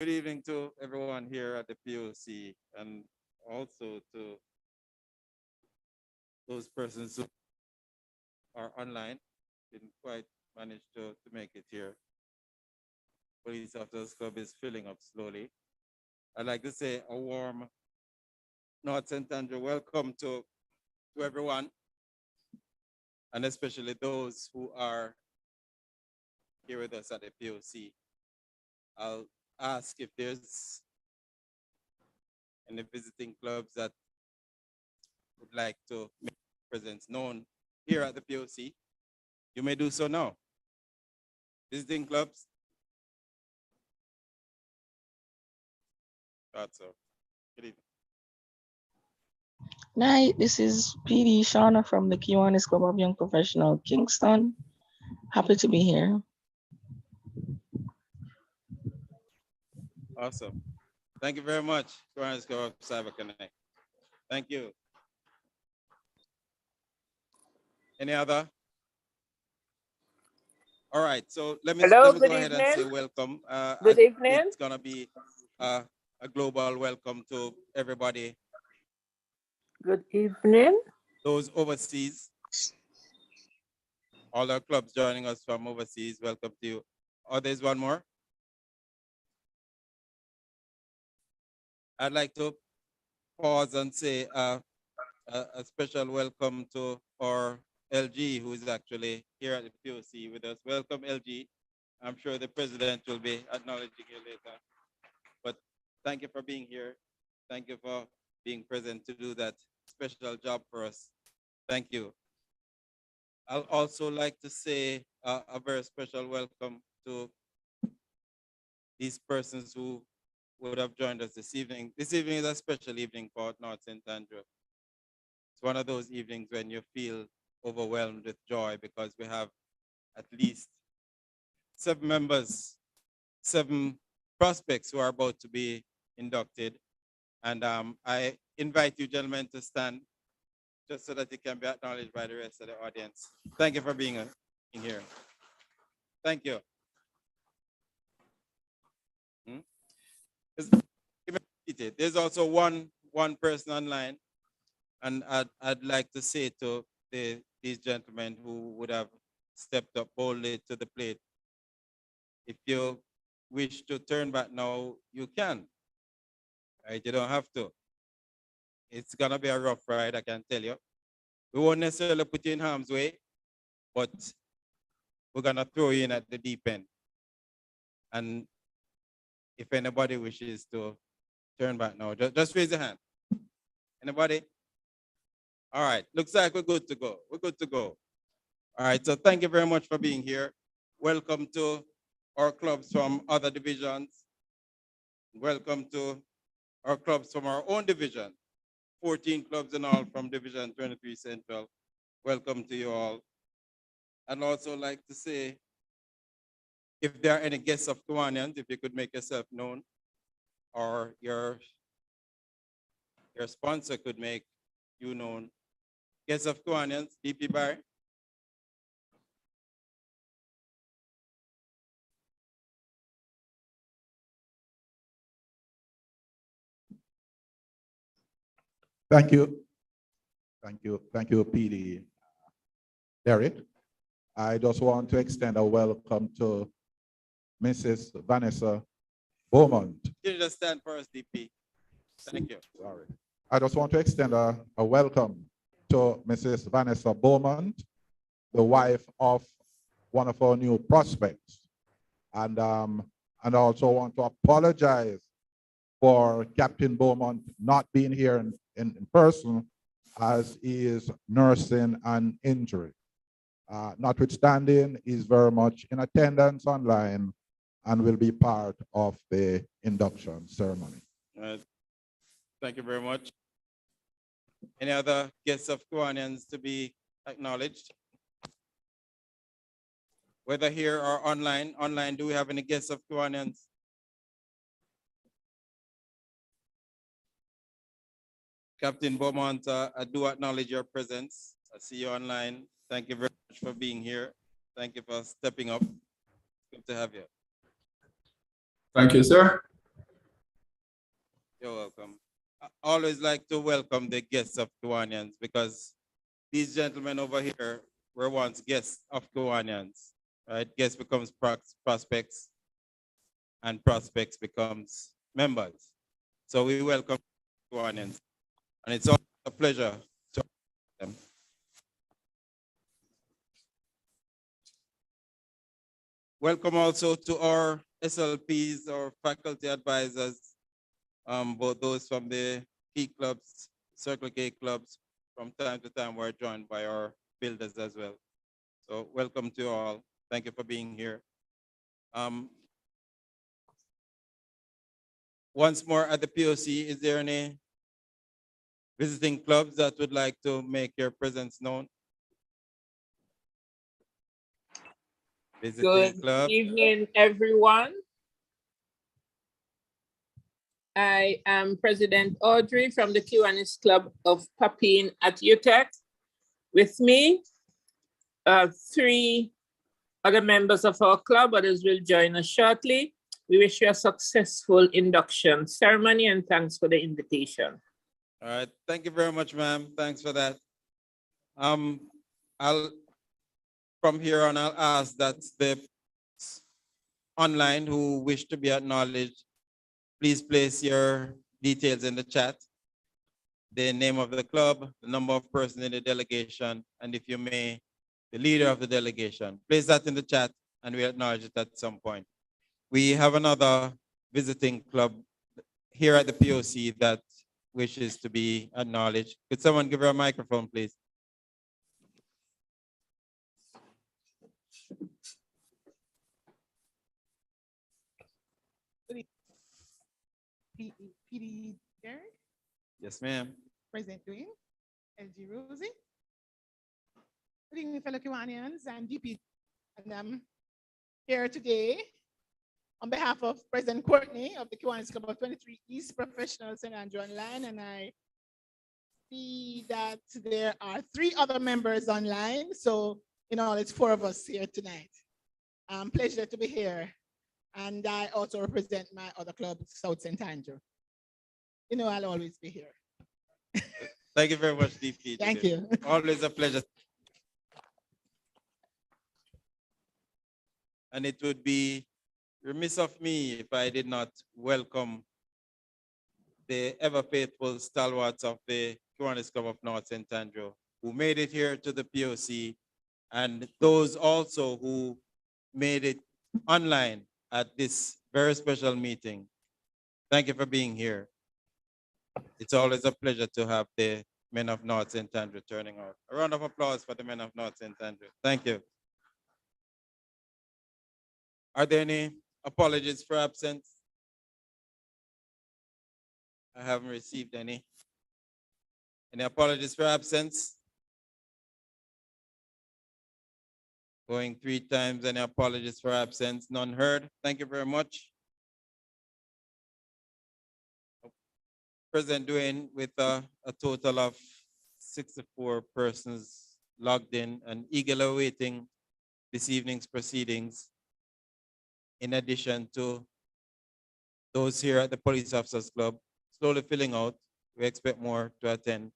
Good evening to everyone here at the POC and also to those persons who are online. Didn't quite manage to make it here. Police Officers Club is filling up slowly. I'd like to say a warm North St. Andrew welcome to everyone, and especially those who are here with us at the POC. I'll ask if there's any visiting clubs that would like to make their presence known here at the POC. You may do so now. Visiting clubs? That's so. Good evening. Night, this is PD Shauna from the Kiwanis Club of Young Professional Kingston. Happy to be here. Awesome. Thank you very much, Kiwanis Club of Cyber Connect. Thank you. Any other? All right, so let me Hello, go good ahead and say evening. welcome. Good evening. It's gonna be a global welcome to everybody. Good evening. Those overseas, all our clubs joining us from overseas, welcome to you. Oh, there's one more. I'd like to pause and say a special welcome to our LG, who is actually here at the POC with us. Welcome, LG. I'm sure the president will be acknowledging you later. But thank you for being here. Thank you for being present to do that special job for us. Thank you. I'll also like to say a very special welcome to these persons who would have joined us this evening. This evening is a special evening for North St. Andrew. It's one of those evenings when you feel overwhelmed with joy because we have at least 7 members, 7 prospects who are about to be inducted. And I invite you gentlemen to stand just so that it can be acknowledged by the rest of the audience. Thank you for being here. Thank you. There's also one person online, and I'd like to say to these gentlemen who would have stepped up boldly to the plate, if you wish to turn back now, you can. Right? You don't have to. It's gonna be a rough ride, I can tell you. We won't necessarily put you in harm's way, but we're gonna throw you in at the deep end. And if anybody wishes to turn back now, just raise your hand. Anybody? All right, looks like we're good to go. We're good to go. All right, so thank you very much for being here. Welcome to our clubs from other divisions. Welcome to our clubs from our own division. 14 clubs in all from Division 23 Central. Welcome to you all. I'd also like to say, if there are any guests of Kiwanians, if you could make yourself known, or your sponsor could make you known. Guests of Kiwanians, DP Barry. Thank you. Thank you, PD Derek. I just want to extend a welcome to Mrs. Vanessa Beaumont. Can you just stand for us, DP? Thank you. Sorry. I just want to extend a welcome to Mrs. Vanessa Beaumont, the wife of one of our new prospects. And I also want to apologize for Captain Beaumont not being here in person, as he is nursing an injury. Notwithstanding, he's very much in attendance online and will be part of the induction ceremony. Thank you very much. Any other guests of Kiwanians to be acknowledged? Whether here or online. Online, do we have any guests of Kiwanians? Captain Beaumont, I do acknowledge your presence. I see you online. Thank you very much for being here. Thank you for stepping up. Good to have you. Thank you, sir. always like to welcome the guests of Kiwanians because these gentlemen over here were once guests of Kiwanians, right? Guests becomes prospects and prospects becomes members. So we welcome Kiwanians and it's always a pleasure to them. Welcome also to our SLPs or faculty advisors, both those from the P clubs, Circle K clubs. From time to time, we're joined by our builders as well. So welcome to all. Thank you for being here. Once more at the POC, is there any visiting clubs that would like to make your presence known? Visiting Good club. evening, everyone. I am President Audrey from the Kiwanis Club of Papine at UTEC. With me, 3 other members of our club. Others will join us shortly. We wish you a successful induction ceremony and thanks for the invitation. All right. Thank you very much, ma'am. Thanks for that. From here on, I'll ask that the online who wish to be acknowledged, please place your details in the chat, the name of the club, the number of persons in the delegation, and if you may, the leader of the delegation. Place that in the chat and we'll acknowledge it at some point. We have another visiting club here at the POC that wishes to be acknowledged. Could someone give her a microphone, please? PD Derek, Yes, ma'am. President Dwayne, LG Rosie. Good evening, fellow Kiwanians and DP. And I'm here today on behalf of President Courtney of the Kiwanis Club of 23 East Professional St. Andrew Online. And I see that there are 3 other members online. So in all, it's 4 of us here tonight. Pleasure to be here. And I also represent my other club, South St. Andrew. You know, I'll always be here. Thank you very much, DP. Thank you. Always a pleasure. And it would be remiss of me if I did not welcome the ever faithful stalwarts of the Kiwanis Club of North St. Andrew, who made it here to the POC, and those also who made it online at this very special meeting. Thank you for being here. It's always a pleasure to have the men of North St. Andrew turning out. A round of applause for the men of North St. Andrew. Thank you. Are there any apologies for absence? I haven't received any. Any apologies for absence? Going 3 times, any apologies for absence? None heard. Thank you very much. President Dwayne, with a total of 64 persons logged in and eagerly awaiting this evening's proceedings, in addition to those here at the Police Officers Club, slowly filling out. We expect more to attend.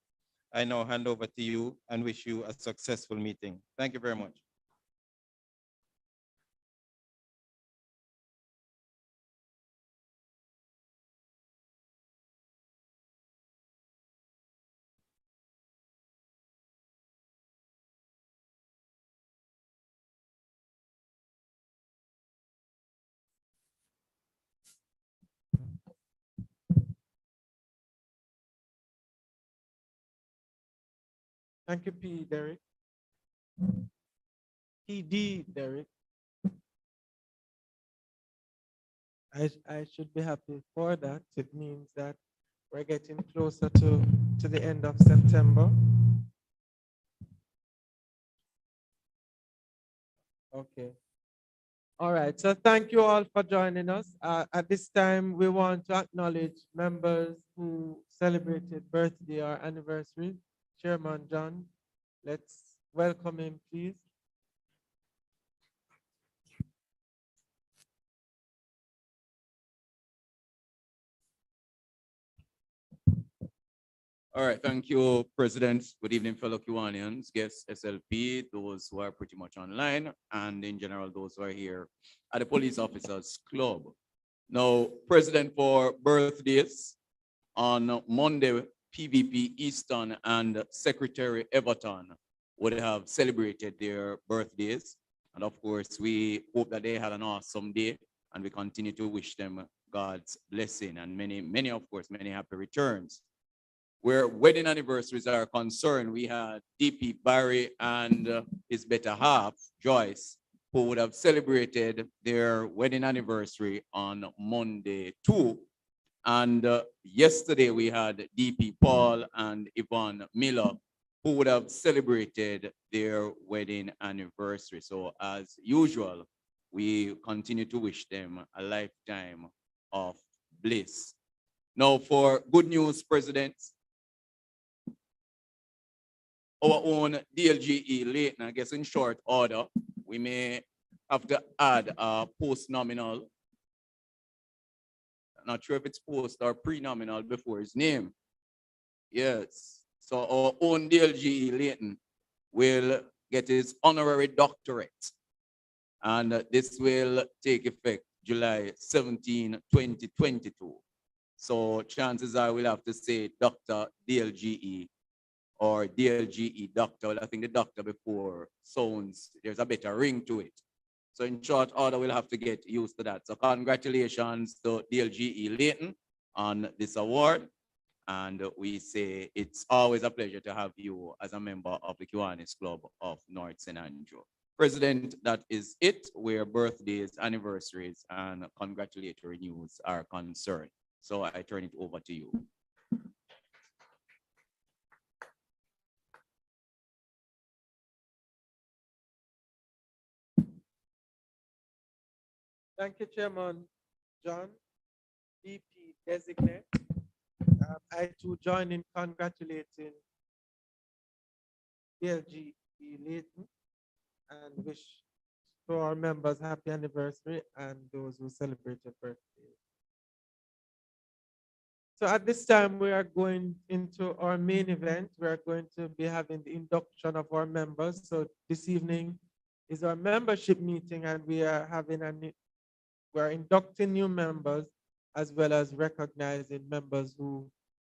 I now hand over to you and wish you a successful meeting. Thank you very much. Thank you, P. Derek. PD Derek. I should be happy for that. It means that we're getting closer to the end of September. Okay. All right. So thank you all for joining us. At this time, we want to acknowledge members who celebrated birthday or anniversary. Chairman John, let's welcome him, please. All right, thank you, President. Good evening, fellow Kiwanians, guests, SLP, those who are pretty much online, and in general, those who are here at the Police Officers Club. Now, President, for birthdays on Monday, PVP Easton and Secretary Everton would have celebrated their birthdays. And of course, we hope that they had an awesome day, and we continue to wish them God's blessing and many, of course, many happy returns. Where wedding anniversaries are concerned, we had DP Barry and his better half, Joyce, who would have celebrated their wedding anniversary on Monday too. And yesterday we had DP Paul and Yvonne Miller, who would have celebrated their wedding anniversary. So as usual, we continue to wish them a lifetime of bliss. Now for good news, President, our own DLGE late, and I guess in short order, we may have to add a post-nominal. Not sure if it's post or pre-nominal before his name. Yes. So our own DLGE Leighton will get his honorary doctorate. And this will take effect July 17, 2022. So chances are we'll have to say Dr. DLGE or DLGE doctor. Well, I think the doctor before sounds, there's a better ring to it. So in short order, we'll have to get used to that. So congratulations to DLGE Leighton on this award. And we say it's always a pleasure to have you as a member of the Kiwanis Club of North St. Andrew. President, that is it, where birthdays, anniversaries, and congratulatory news are concerned. So I turn it over to you. Thank you, Chairman John, VP designate. I too join in congratulating DLG Leighton and wish to our members happy anniversary and those who celebrated birthdays. So at this time, we are going into our main event. We are going to be having the induction of our members. So this evening is our membership meeting, and we are inducting new members as well as recognizing members who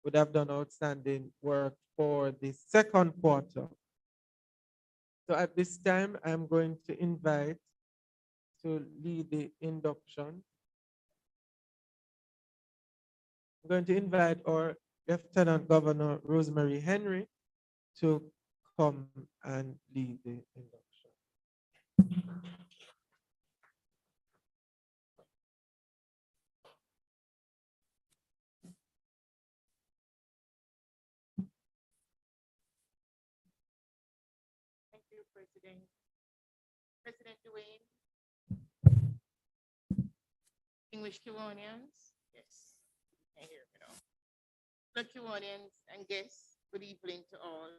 would have done outstanding work for the second quarter. So at this time, I'm going to invite to lead the induction. I'm going to invite our Lieutenant Governor Rosemary Henry to come and lead the induction. Thank you, President. President Dwayne. English Kiwanians. Yes, I hear me now. Fellow Kiwanians and guests, good evening to all.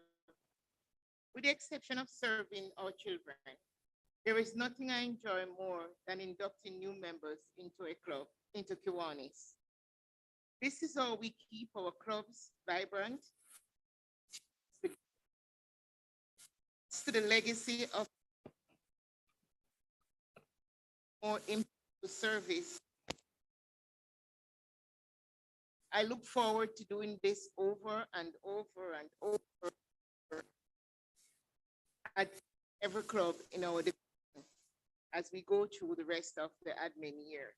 With the exception of serving our children, there is nothing I enjoy more than inducting new members into a club, into Kiwanis. This is how we keep our clubs vibrant. It's to the legacy of more impactful service. I look forward to doing this over and over and over at every club in our division as we go through the rest of the admin year.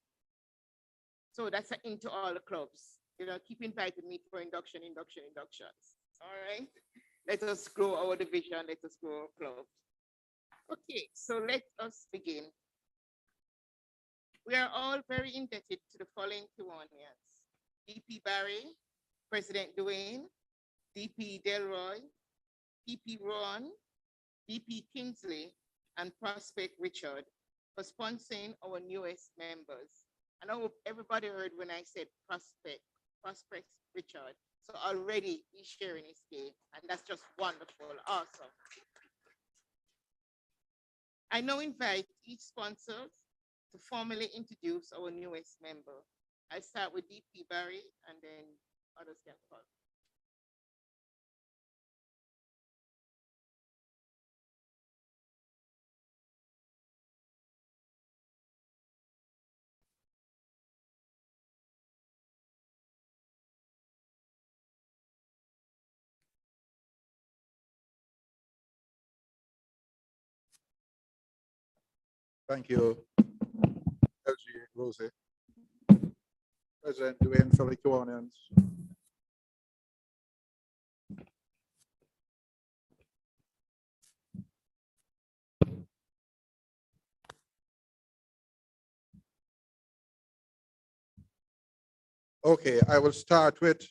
So that's into all the clubs. You know, keep inviting me for inductions. All right. Let us grow our division. Let us grow our club. Okay, so let us begin. We are all very indebted to the following Kiwanians: DP Barry, President Dwayne, DP Delroy, DP Ron, DP Kingsley, and Prospect Richard for sponsoring our newest members. And I hope everybody heard when I said Prospect Richard. So already he's sharing his day, and that's just wonderful, awesome. I now invite each sponsor to formally introduce our newest member. I start with DP Barry, and then others can follow. Thank you, LG Rosie. President Dwayne Felicianians. Okay, I will start with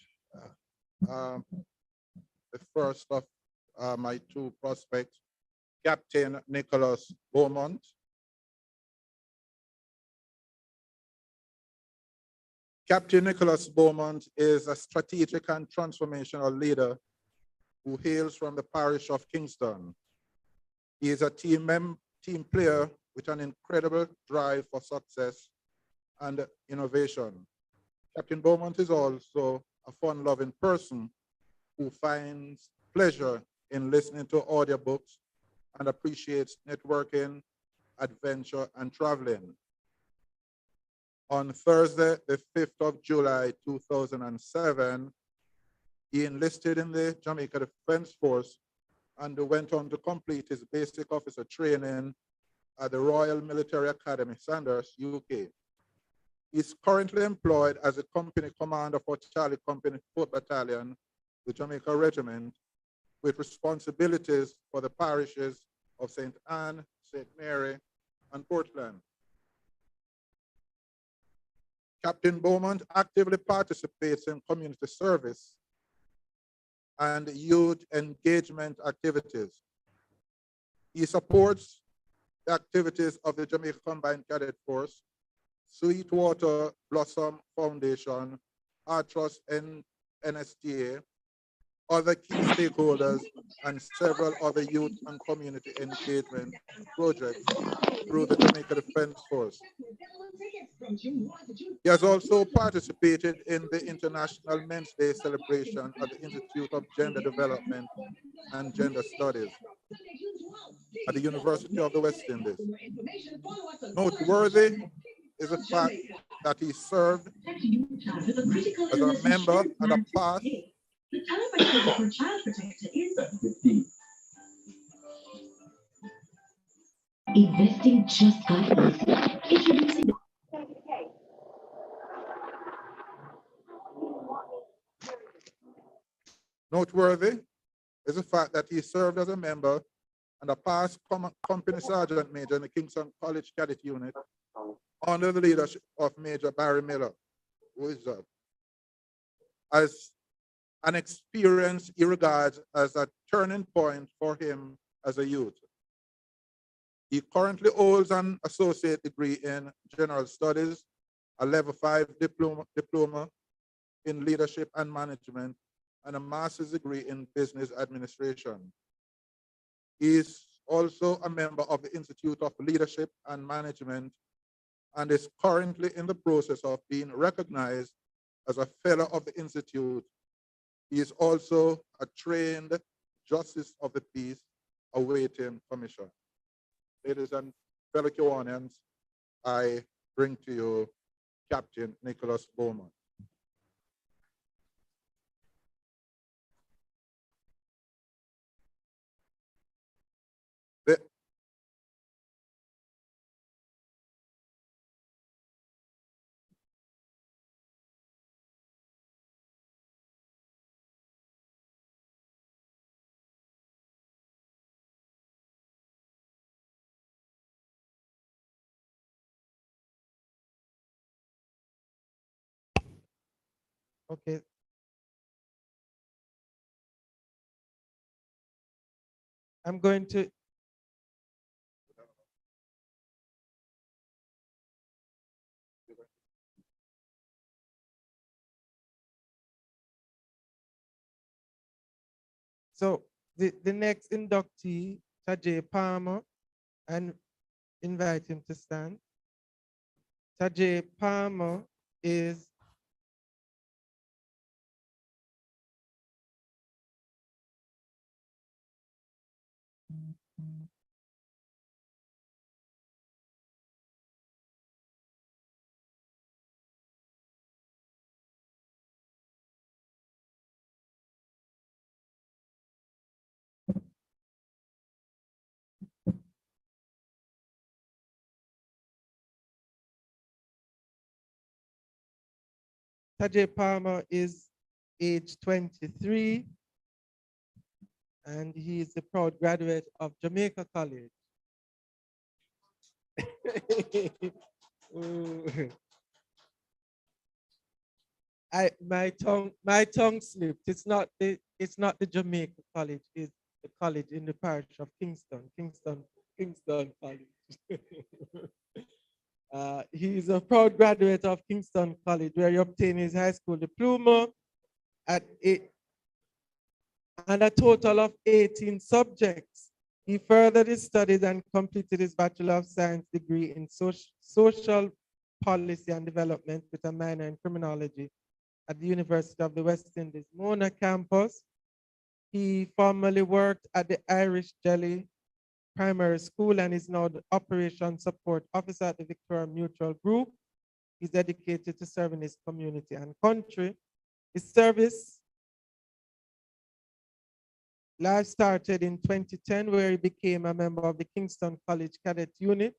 the first of my two prospects, Captain Nicholas Beaumont. Captain Nicholas Beaumont is a strategic and transformational leader who hails from the parish of Kingston. He is a team player with an incredible drive for success and innovation. Captain Beaumont is also a fun-loving person who finds pleasure in listening to audiobooks and appreciates networking, adventure, and traveling. On Thursday, the 5th of July, 2007, he enlisted in the Jamaica Defense Force and went on to complete his basic officer training at the Royal Military Academy, Sandhurst, UK. He's currently employed as a company commander for Charlie Company 4th Battalion, the Jamaica Regiment, with responsibilities for the parishes of St. Anne, St. Mary, and Portland. Captain Beaumont actively participates in community service and youth engagement activities. He supports the activities of the Jamaica Combined Cadet Force, Sweetwater Blossom Foundation, Artrust NSTA, other key stakeholders, and several other youth and community engagement projects through the Jamaica Defense Force. He has also participated in the International Men's Day celebration at the Institute of Gender Development and Gender Studies at the University of the West Indies. Noteworthy is the fact that he served as a member and a past Investing just got easy. Introducing Noteworthy is the fact that he served as a member and a past company sergeant major in the Kingston College Cadet Unit under the leadership of Major Barry Miller, who is as an experience he regards as a turning point for him as a youth. He currently holds an associate degree in general studies, a level 5 diploma in leadership and management, and a master's degree in business administration. He is also a member of the Institute of Leadership and Management and is currently in the process of being recognized as a fellow of the Institute. He is also a trained Justice of the Peace awaiting commission. Ladies and fellow Kiwanians, I bring to you Captain Nicholas Beaumont. Okay. I'm going to so the next inductee, Tajay Palmer, and invite him to stand. Tajay Palmer is Tajay Palmer is age 23, and he is a proud graduate of Jamaica College. Ooh. My tongue slipped. It's not the Jamaica College, it's the college in the parish of Kingston College. He is a proud graduate of Kingston College, where he obtained his high school diploma at and a total of 18 subjects. He furthered his studies and completed his Bachelor of Science degree in social policy and development with a minor in criminology at the University of the West Indies Mona campus. He formerly worked at the Irish Jelly Primary School and is now the Operation Support Officer at the Victoria Mutual Group. He's dedicated to serving his community and country. His service life started in 2010, where he became a member of the Kingston College Cadet Unit.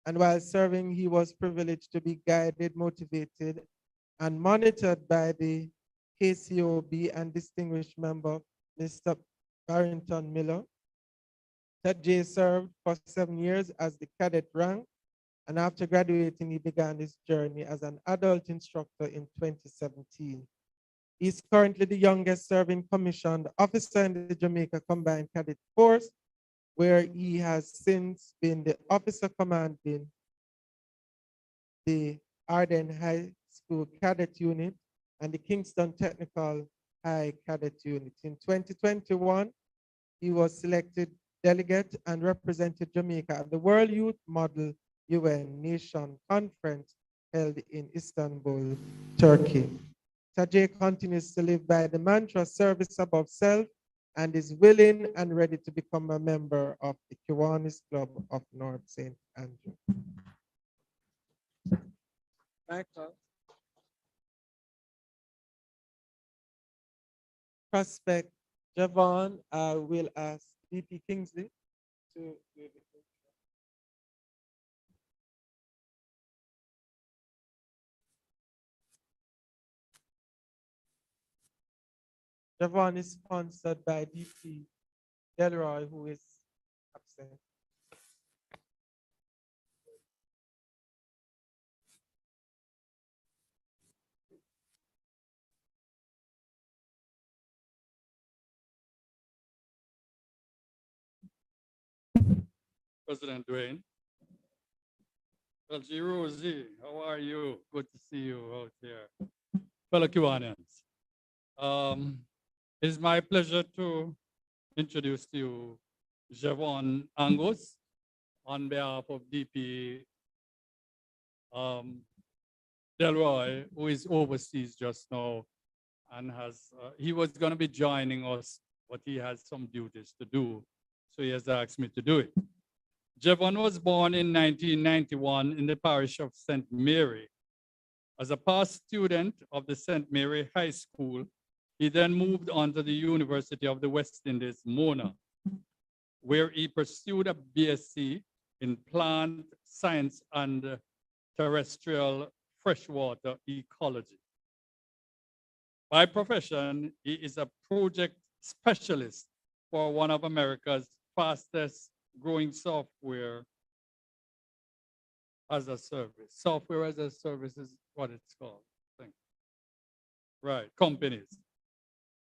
And while serving, he was privileged to be guided, motivated, and monitored by the KCOB and distinguished member, Mr. Barrington Miller. Ted J served for 7 years as the cadet rank, and after graduating, he began his journey as an adult instructor in 2017. He's currently the youngest serving commissioned officer in the Jamaica Combined Cadet Force, where he has since been the officer commanding the Arden High School Cadet Unit and the Kingston Technical High Cadet Unit. In 2021, he was selected delegate and represented Jamaica at the World Youth Model UN Nation Conference held in Istanbul, Turkey. Tajay continues to live by the mantra service above self and is willing and ready to become a member of the Kiwanis Club of North St. Andrew. Michael. Prospect Javon, I will ask DP Kingsley to do the Javon is sponsored by DP Delroy, who is absent. President Dwayne. Well, G. Rosie, how are you? Good to see you out here. Fellow Kiwanians, it is my pleasure to introduce to you Javon Angus on behalf of DP Delroy, who is overseas just now and he was going to be joining us, but he has some duties to do. So he has asked me to do it. Javon was born in 1991 in the parish of St. Mary. As a past student of the St. Mary High School, he then moved on to the University of the West Indies, Mona, where he pursued a BSc in plant science and terrestrial freshwater ecology. By profession, he is a project specialist for one of America's fastest growing software as a service. Software as a service is what it's called. Right, companies.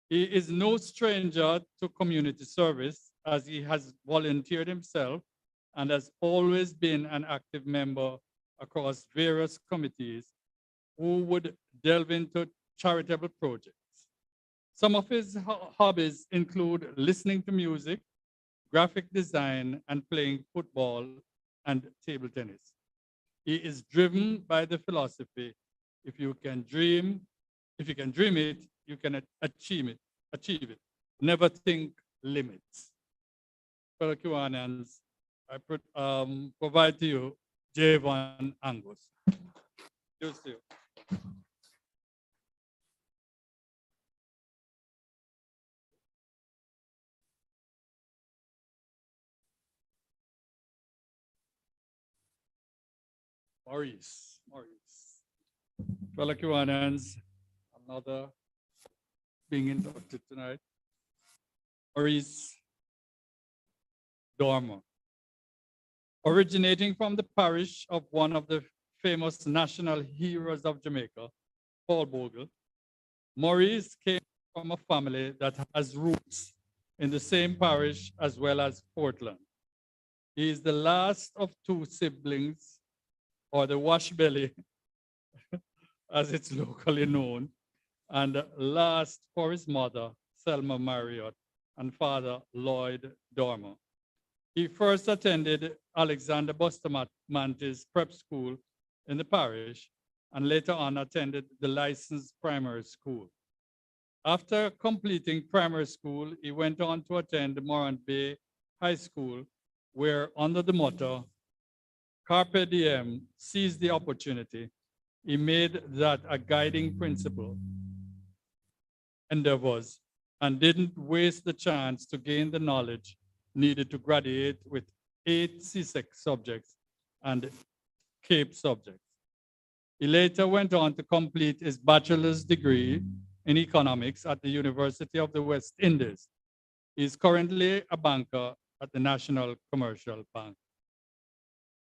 He is no stranger to community service, as he has volunteered himself and has always been an active member across various committees who would delve into charitable projects. Some of his hobbies include listening to music, graphic design, and playing football and table tennis. He is driven by the philosophy, if you can dream it, you can achieve it. Never think limits. Fellow Kiwanians, I provide to you Javon Angus. Cheers to you. Maurice. Fellow Kiwanians, another being inducted tonight. Maurice Dormer. Originating from the parish of one of the famous national heroes of Jamaica, Paul Bogle, Maurice came from a family that has roots in the same parish as well as Portland. He is the last of two siblings, or the wash belly, as it's locally known, and last for his mother, Selma Marriott, and father, Lloyd Dormer. He first attended Alexander Bustamante's prep school in the parish, and later on attended the licensed primary school. After completing primary school, he went on to attend Morant Bay High School, where under the motto, Carpe Diem, seize the opportunity, he made that a guiding principle endeavors and didn't waste the chance to gain the knowledge needed to graduate with 8 CSEC subjects and CAPE subjects. He later went on to complete his bachelor's degree in economics at the University of the West Indies. He is currently a banker at the National Commercial Bank.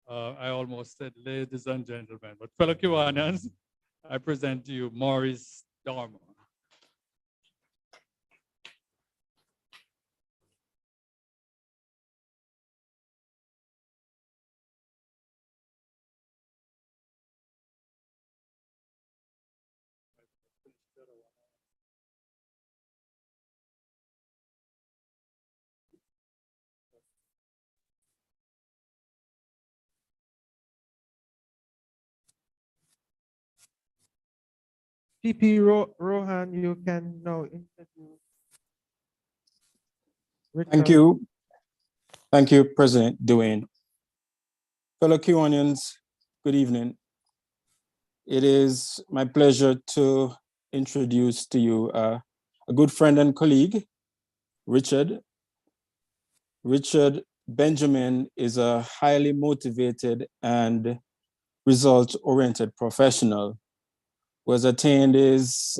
I almost said ladies and gentlemen, but fellow Kiwanians, I present to you Maurice Dormer. Rohan, you can now introduce. Thank Richard. you. Thank you, President Dwayne. Fellow Kiwanians, good evening. It is my pleasure to introduce to you a good friend and colleague, Richard. Richard Benjamin is a highly motivated and result-oriented professional who has attained his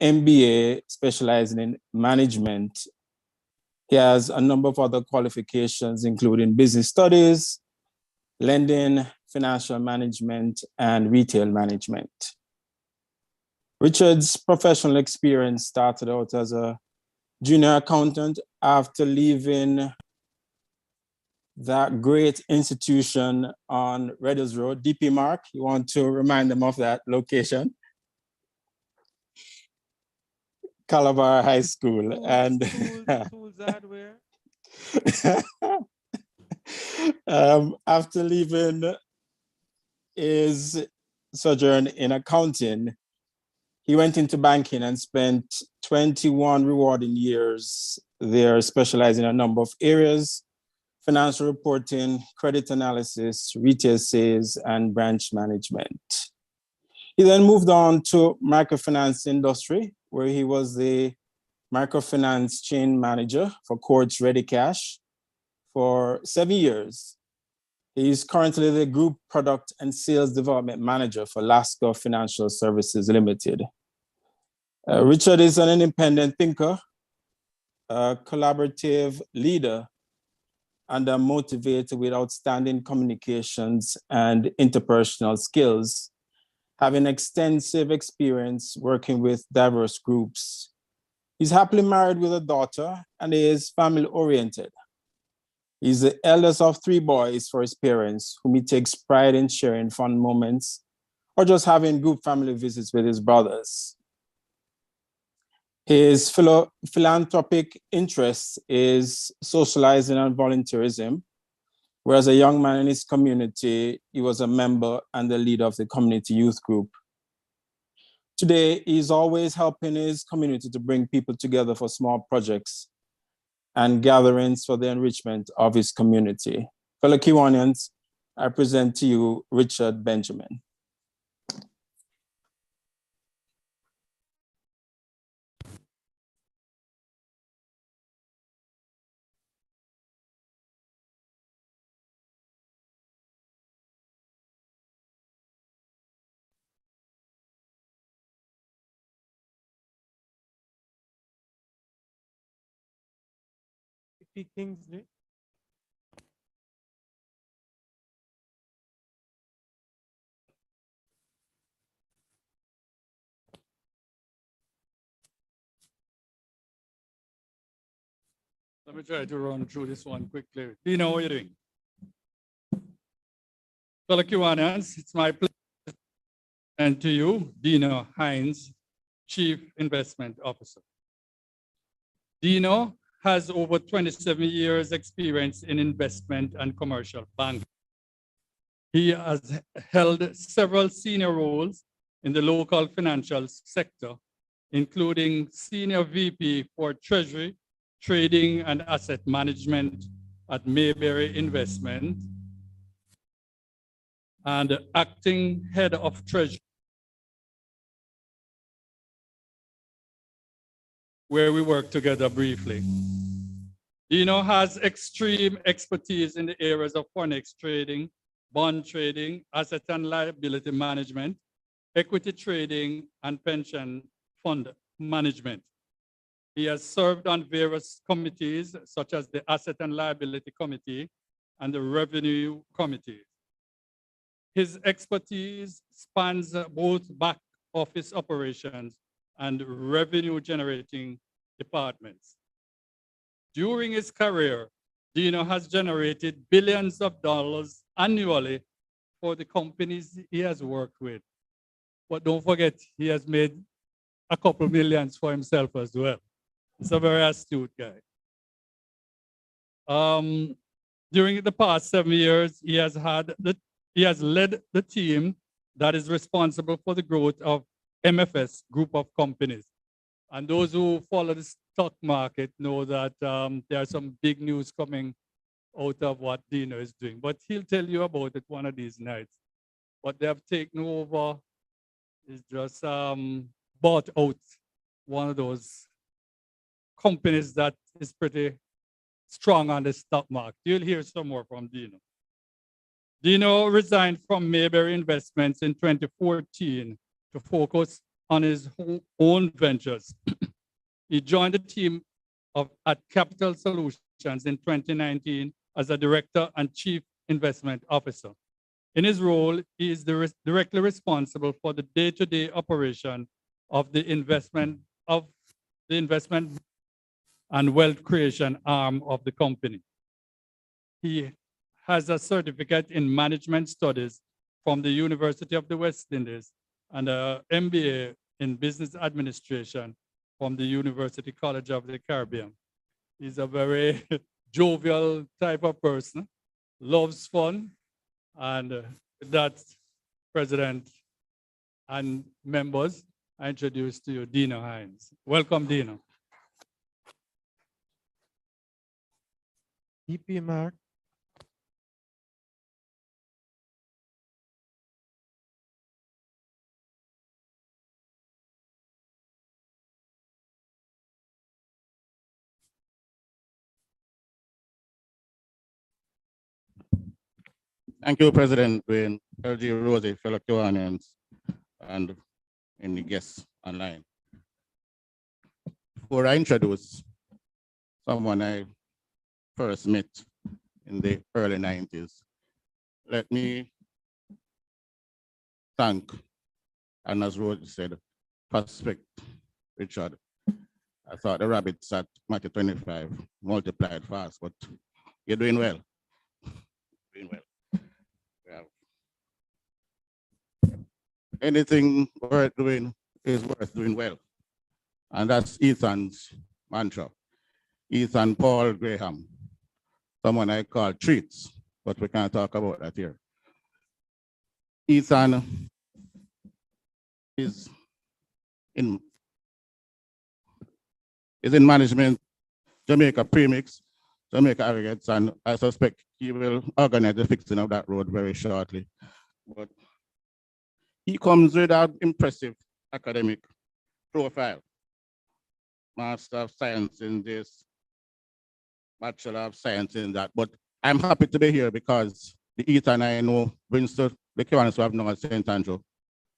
MBA specializing in management. He has a number of other qualifications, including business studies, lending, financial management, and retail management. Richard's professional experience started out as a junior accountant after leaving that great institution on Redders Road, DP Mark. You want to remind them of that location? Calabar High School. Tools hardware. After leaving his sojourn in accounting, he went into banking and spent 21 rewarding years there, specializing in a number of areas: financial reporting, credit analysis, retail sales, and branch management. He then moved on to microfinance industry, where he was the microfinance chain manager for Quartz Ready Cash for 7 years. He's currently the group product and sales development manager for Lasco Financial Services Limited. Richard is an independent thinker, a collaborative leader, and a motivator with outstanding communications and interpersonal skills, having extensive experience working with diverse groups. He's happily married with a daughter and is family-oriented. He's the eldest of 3 boys for his parents, whom he takes pride in sharing fun moments or just having group family visits with his brothers. His philanthropic interest is socializing and volunteerism, where as a young man in his community, he was a member and the leader of the community youth group. Today, he's always helping his community to bring people together for small projects and gatherings for the enrichment of his community. Fellow Kiwanians, I present to you Richard Benjamin. VP Kingsley. Let me try to run through this one quickly. Dino, how are you doing? Fellow Kiwanians, it's my pleasure. And to you, Dino Hines, Chief Investment Officer. Dino has over 27 years experience in investment and commercial banking. He has held several senior roles in the local financial sector, including Senior VP for Treasury, Trading and Asset Management at Mayberry Investment, and Acting Head of Treasury, where we work together briefly. Dino has extreme expertise in the areas of forex trading, bond trading, asset and liability management, equity trading, and pension fund management. He has served on various committees, such as the Asset and Liability Committee and the Revenue Committee. His expertise spans both back office operations and revenue generating departments. During his career, Dino has generated billions of dollars annually for the companies he has worked with. But don't forget, he has made a couple millions for himself as well. He's a very astute guy. During the past 7 years, he has led the team that is responsible for the growth of MFS group of companies. And those who follow the stock market know that there are some big news coming out of what Dino is doing. But he'll tell you about it one of these nights. What they have taken over is just bought out one of those companies that is pretty strong on the stock market. You'll hear some more from Dino. Dino resigned from Mayberry Investments in 2014 to focus on his own ventures. He joined the team at Capital Solutions in 2019 as a director and chief investment officer. In his role, he is directly responsible for the day-to-day operation of the investment and wealth creation arm of the company. He has a certificate in management studies from the University of the West Indies and an MBA in business administration from the University College of the Caribbean. He's a very jovial type of person, loves fun, and with that, President and members, I introduce to you Dino Hines. Welcome, Dino. VP Mark. Thank you, President Dwayne, LG Rosie, fellow Kiwanians, and any guests online. Before I introduce someone I first met in the early 90s, let me thank, and as Rosie said, Prospect Richard. I thought the rabbits at Matthew 25 multiplied fast, but you're doing well. Doing well. Anything worth doing is worth doing well. And that's Ethan's mantra. Ethan Paul Graham, someone I call Treats, but we can't talk about that here. Ethan is in management, Jamaica Premix, Jamaica Aggregates, and I suspect he will organize the fixing of that road very shortly. But he comes with an impressive academic profile. Master of Science in this, Bachelor of Science in that. But I'm happy to be here because the Ethan I know brings to the Kiwanis who have known at St. Andrew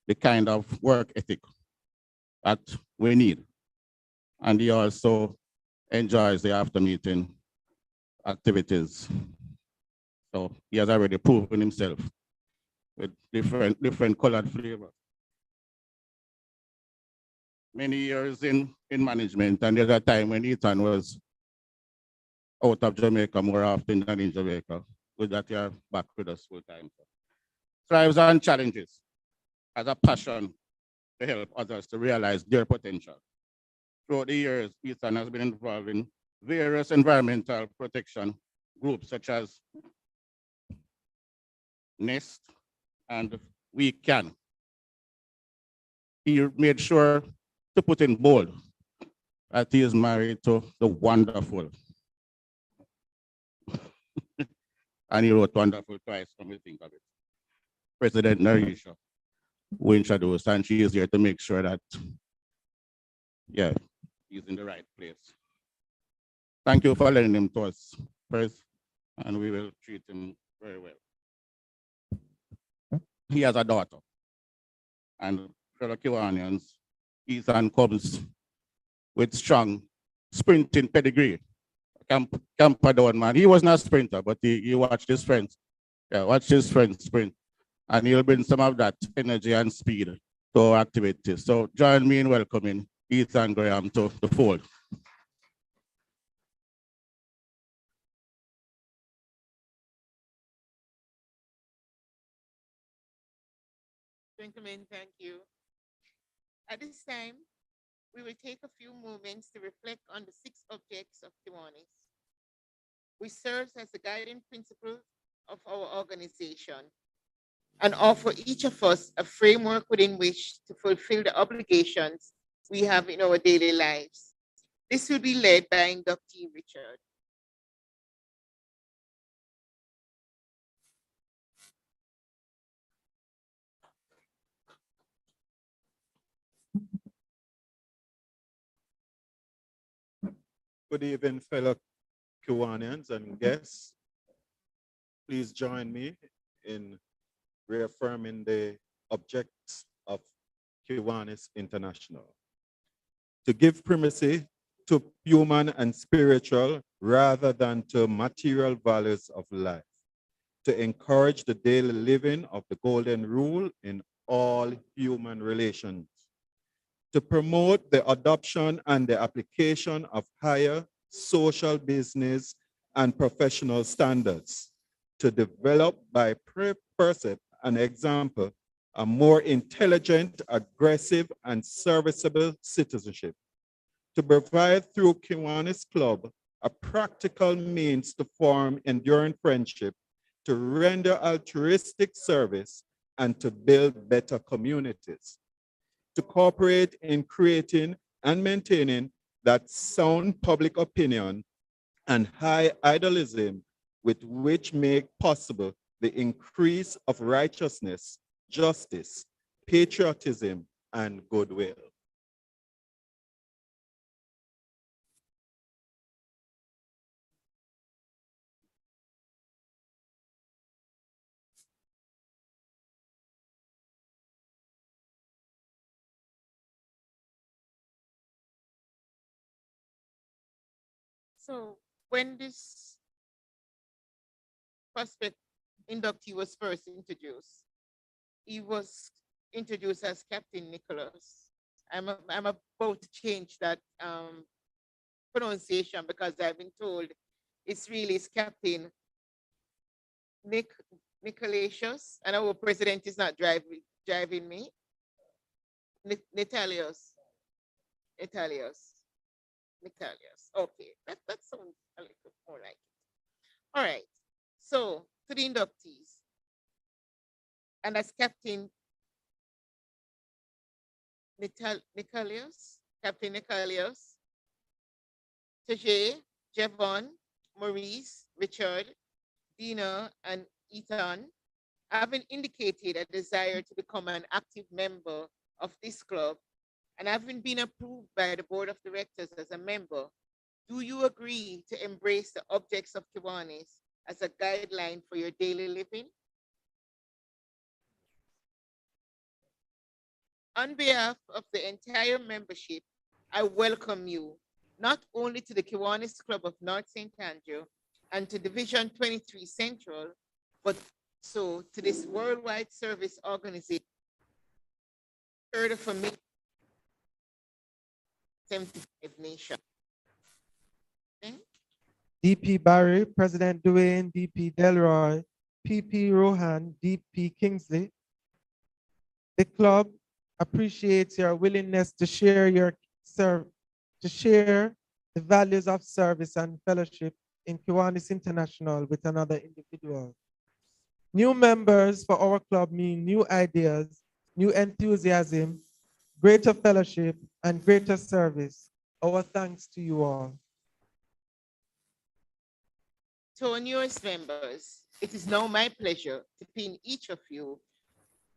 the kind of work ethic that we need. And he also enjoys the after meeting activities. So he has already proven himself with different colored flavor. Many years in management, and there's a time when Ethan was out of Jamaica more often than in Jamaica. Good that you're back with us full time. Thrives on challenges as a passion to help others to realize their potential. Throughout the years, Ethan has been involved in various environmental protection groups such as NEST and We Can. He made sure to put in bold that he is married to the wonderful. And he wrote wonderful twice when we think of it. President Narisha, who introduced, and she is here to make sure that, yeah, he's in the right place. Thank you for lending him to us first, and we will treat him very well. He has a daughter, and fellow Kiwanians, Ethan comes with strong sprinting pedigree. Camper down, man. He wasn't a sprinter, but he watched his friends. Yeah, watch his friends sprint. And he'll bring some of that energy and speed to our activities. So join me in welcoming Ethan Graham to the fold. Gentlemen, thank you. At this time, we will take a few moments to reflect on the 6 objects of Kiwanis, which serves as the guiding principle of our organization and offer each of us a framework within which to fulfill the obligations we have in our daily lives. This will be led by inductee Richard. Good evening, fellow Kiwanians and guests. Please join me in reaffirming the objects of Kiwanis International. To give primacy to human and spiritual rather than to material values of life. To encourage the daily living of the golden rule in all human relations. To promote the adoption and the application of higher social, business, and professional standards. To develop by precept and example a more intelligent, aggressive, and serviceable citizenship. To provide through Kiwanis Club a practical means to form enduring friendship, to render altruistic service, and to build better communities. To cooperate in creating and maintaining that sound public opinion and high idealism with which make possible the increase of righteousness, justice, patriotism, and goodwill. So when this prospect inductee was first introduced, he was introduced as Captain Nicholas. I'm about to change that pronunciation because I've been told it's really is Captain Nicolacius, and our president is not driving me. Natalios. Okay, that sounds a little more like it. All right. So to the inductees, and as Captain Nicolius, Captain Nicolius, Tajay, Jevon, Maurice, Richard, Dina, and Ethan, having indicated a desire to become an active member of this club, and having been approved by the board of directors as a member, do you agree to embrace the objects of Kiwanis as a guideline for your daily living? On behalf of the entire membership, I welcome you not only to the Kiwanis Club of North St. Andrew, and to Division 23 Central, but so to this worldwide service organization, third for me, 75 nations. Okay? DP Barry, President Dwayne, DP Delroy, PP Rohan, DP Kingsley. The club appreciates your willingness to share the values of service and fellowship in Kiwanis International with another individual. New members for our club mean new ideas, new enthusiasm, greater fellowship, and greater service. Our thanks to you all. To our newest members, it is now my pleasure to pin each of you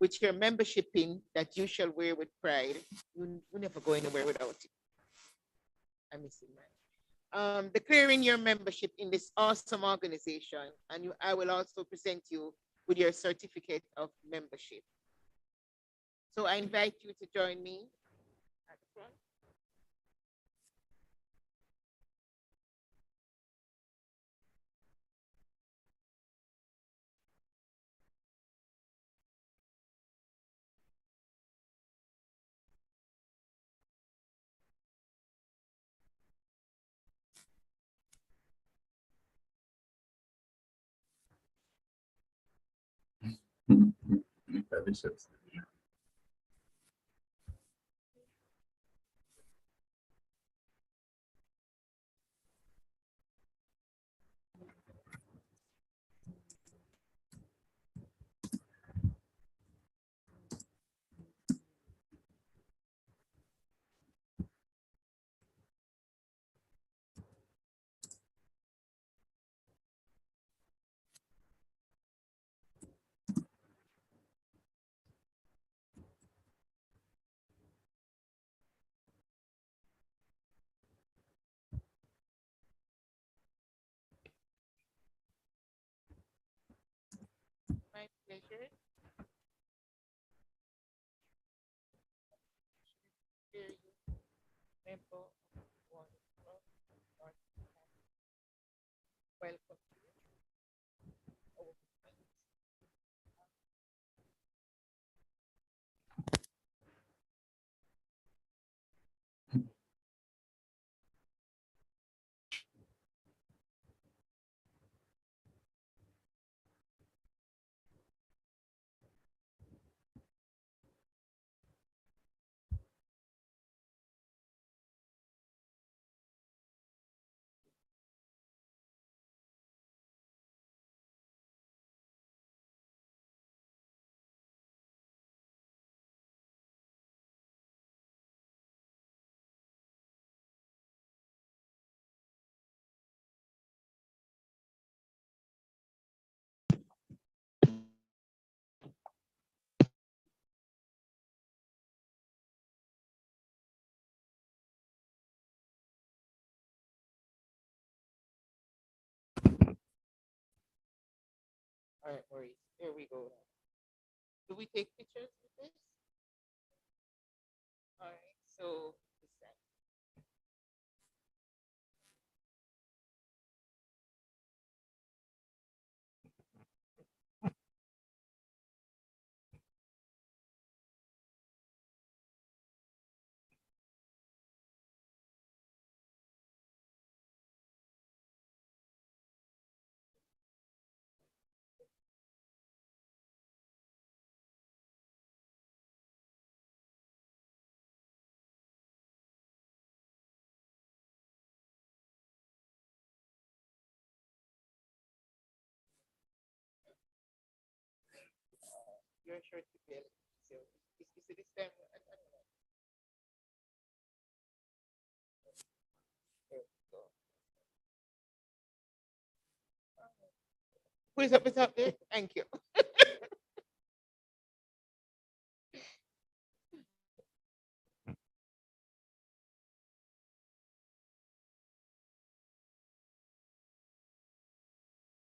with your membership pin that you shall wear with pride. You never go anywhere without it. I'm missing mine. Declaring your membership in this awesome organization, and I will also present you with your certificate of membership. So I invite you to join me at the front. My pleasure. Here you, member of one club, welcome to our meeting. All right, Maurice, here we go. Do we take pictures with this? All right, so this side. Your shirt to bill. So is it this time? I don't know. There we go. Put it up there. Thank you.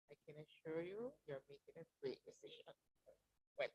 I can assure you, you're making a great decision. Well,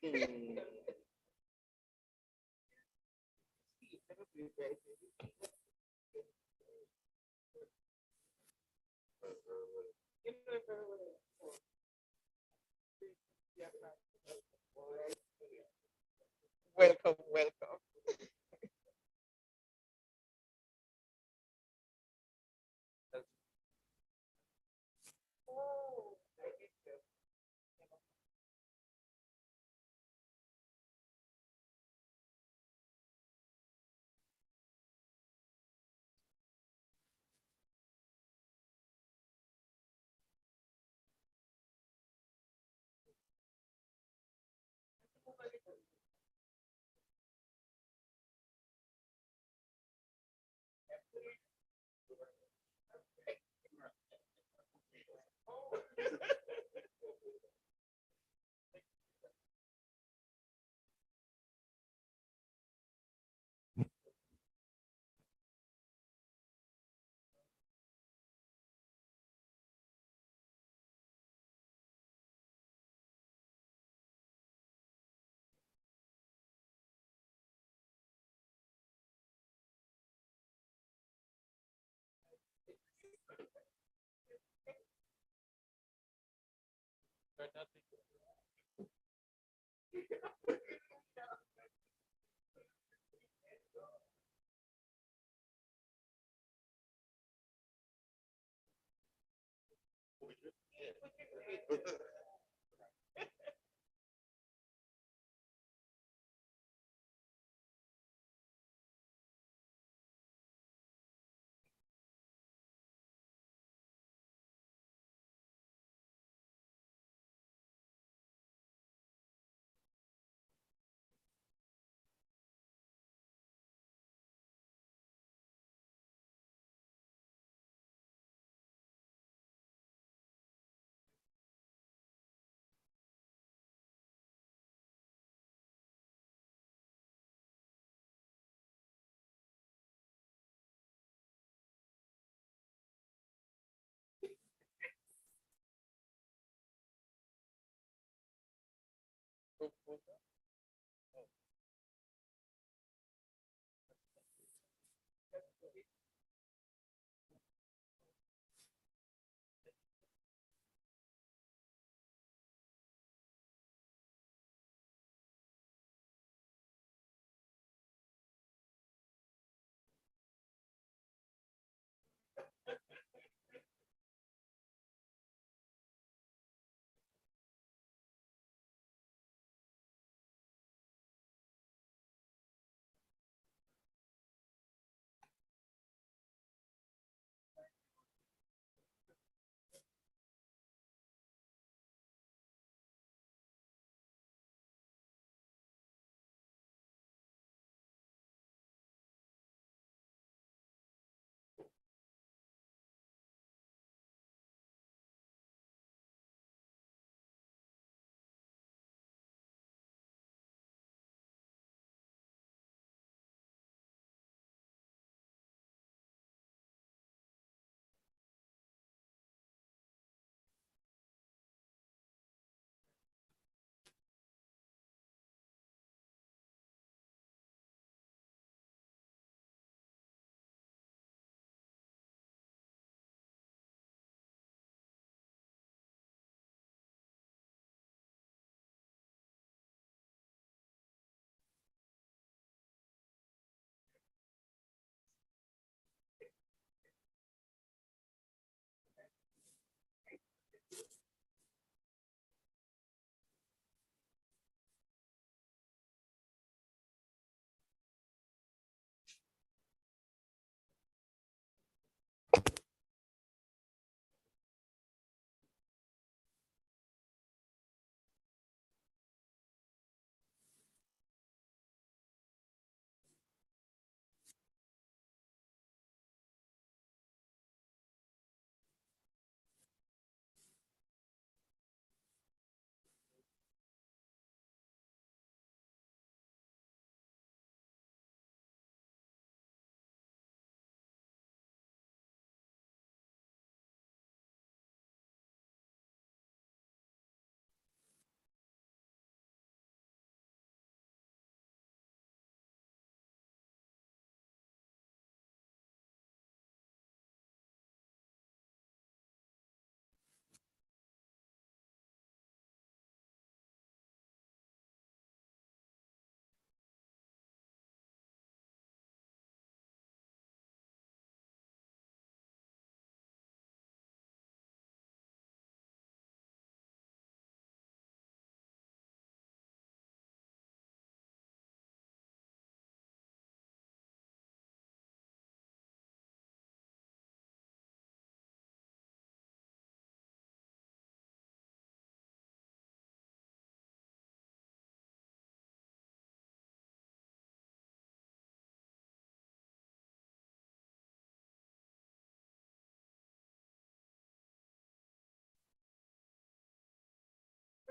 Welcome, welcome.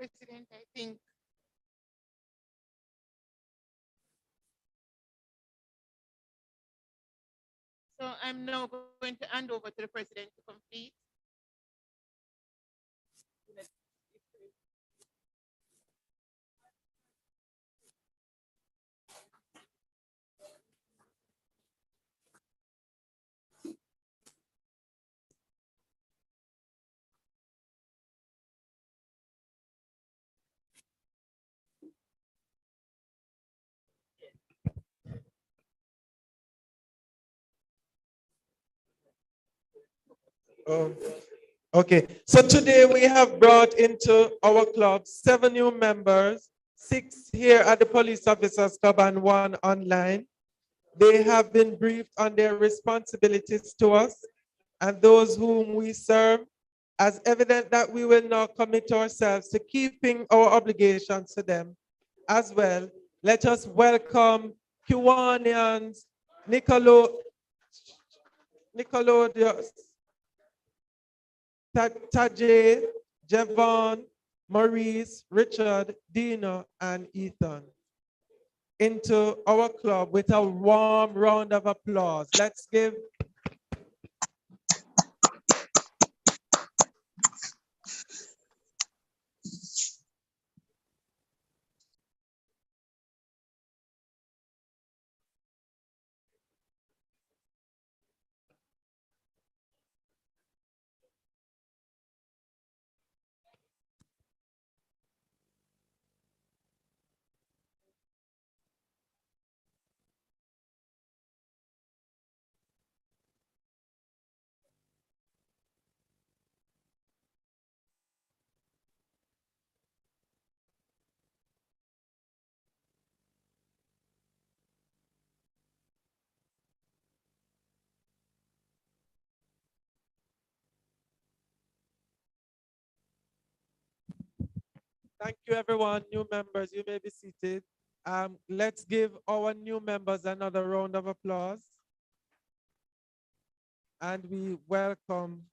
President, I think so. I'm now going to hand over to the President to complete. Oh, okay. So today we have brought into our club 7 new members, 6 here at the Police Officers Club and 1 online. They have been briefed on their responsibilities to us and those whom we serve, as evident that we will now commit ourselves to keeping our obligations to them as well. Let us welcome Kiwanians, Nickelodeon, Tajay, Javon, Maurice, Richard, Dina, and Ethan into our club with a warm round of applause. Let's give thank you, everyone. New members, you may be seated. Let's give our new members another round of applause. And we welcome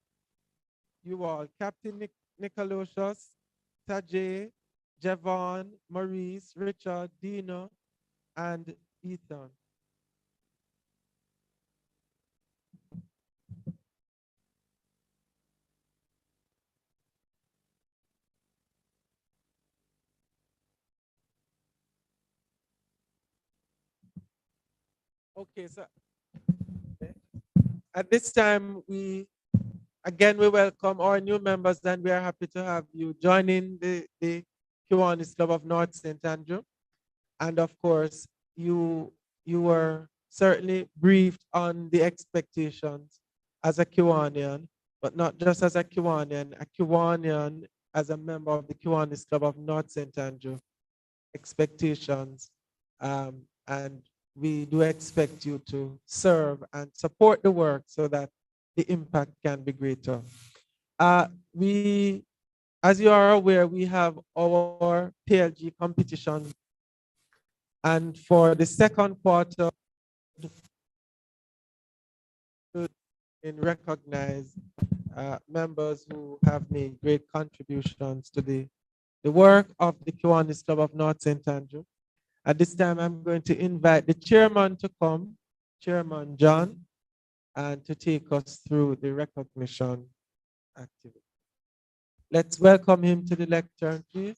you all. Captain Nicolosius, Tajay, Javon, Maurice, Richard, Dino, and Ethan. Okay, so at this time, we welcome our new members, and we are happy to have you joining the Kiwanis Club of North St. Andrew. And of course, you were certainly briefed on the expectations as a Kiwanian, but not just as a Kiwanian as a member of the Kiwanis Club of North St. Andrew. Expectations, and we do expect you to serve and support the work so that the impact can be greater. As you are aware, we have our PLG competition, and for the second quarter, in recognize members who have made great contributions to the work of the Kiwanis Club of North St. Andrew. At this time, I'm going to invite the chairman to come, Chairman John, and to take us through the recognition activity. Let's welcome him to the lectern, please.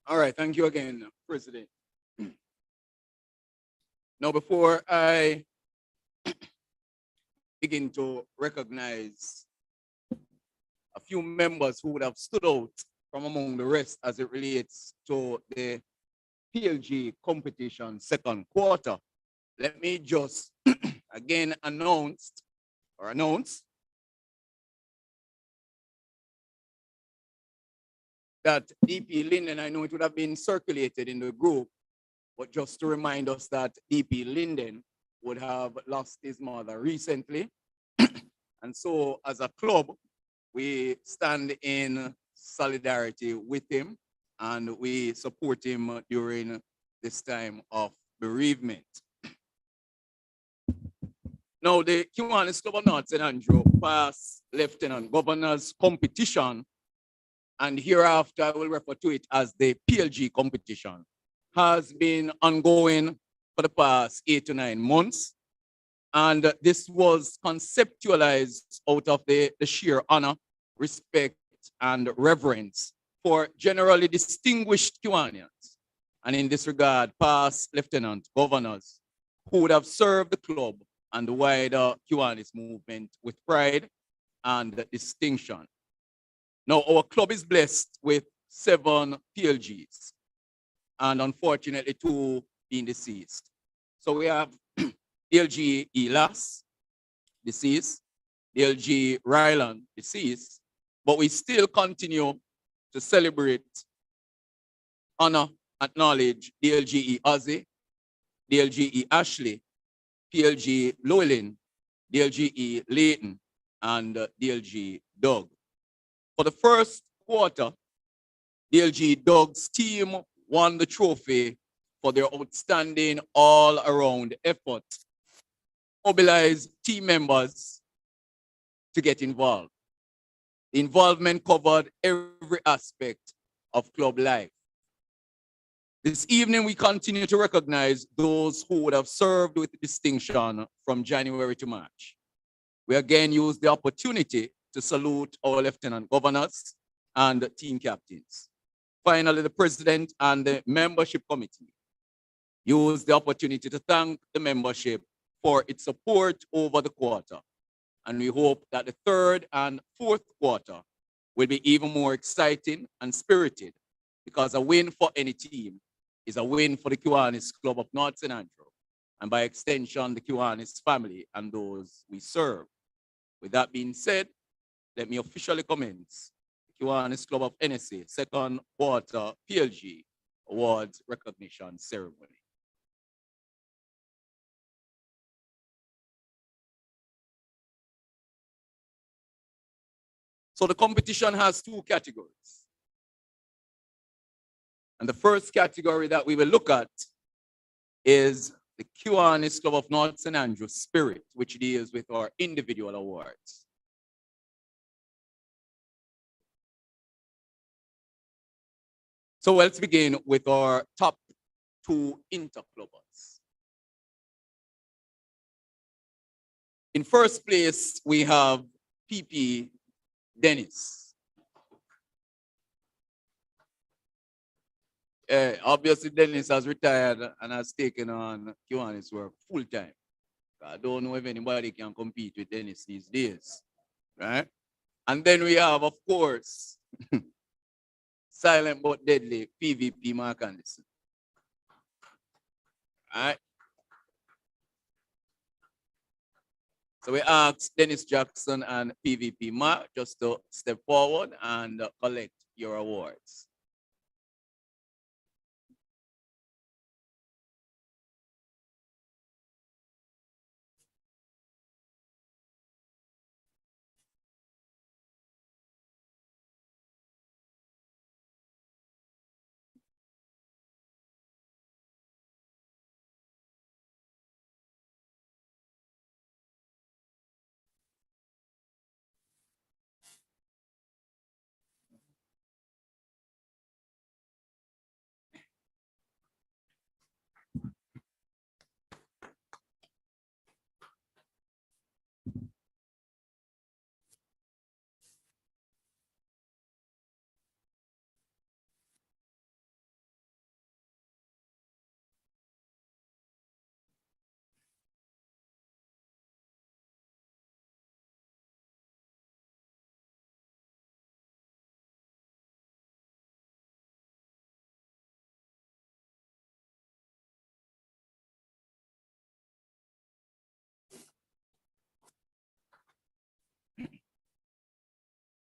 All right, thank you again, President. Now, before I begin to recognize a few members who would have stood out from among the rest as it relates to the PLG competition second quarter, let me just again announce that DP Lynn, and I know it would have been circulated in the group, but just to remind us that DP Linden would have lost his mother recently. And so as a club, we stand in solidarity with him and we support him during this time of bereavement. Now, the Kiwanis Club of North St. Andrew passed Lieutenant Governor's competition, and hereafter I will refer to it as the PLG competition, has been ongoing for the past 8 to 9 months. And this was conceptualized out of the sheer honor, respect, and reverence for generally distinguished Kiwanians. And in this regard, past lieutenant governors who would have served the club and the wider Kiwanis movement with pride and distinction. Now, our club is blessed with 7 PLGs, and unfortunately 2 being deceased. So we have DLG Elas, deceased, DLG Ryland, deceased, but we still continue to celebrate, honor, acknowledge DLGE Ozzy, DLGE Ashley, PLG Llewellyn, DLGE Layton, and DLG Doug. For the first quarter, DLG Doug's team won the trophy for their outstanding all-around effort. Mobilize team members to get involved. The involvement covered every aspect of club life. This evening, we continue to recognize those who would have served with distinction from January to March. We again use the opportunity to salute our lieutenant governors and team captains. Finally, the president and the membership committee use the opportunity to thank the membership for its support over the quarter. And we hope that the 3rd and 4th quarter will be even more exciting and spirited, because a win for any team is a win for the Kiwanis Club of North St. Andrew, and by extension, the Kiwanis family and those we serve. With that being said, let me officially commence the Kiwanis Club of NSA 2nd quarter PLG Awards recognition ceremony. So the competition has 2 categories. And the first category that we will look at is the Kiwanis Club of North St. Andrew Spirit, which deals with our individual awards. So let's begin with our top 2 interclubbers. In first place, we have PP Dennis. Obviously, Dennis has retired and has taken on Kiwanis work full time. I don't know if anybody can compete with Dennis these days, right? And then we have, of course, silent but deadly PVP Mark Anderson. All right. So we asked Dennis Jackson and PVP Mark just to step forward and collect your awards.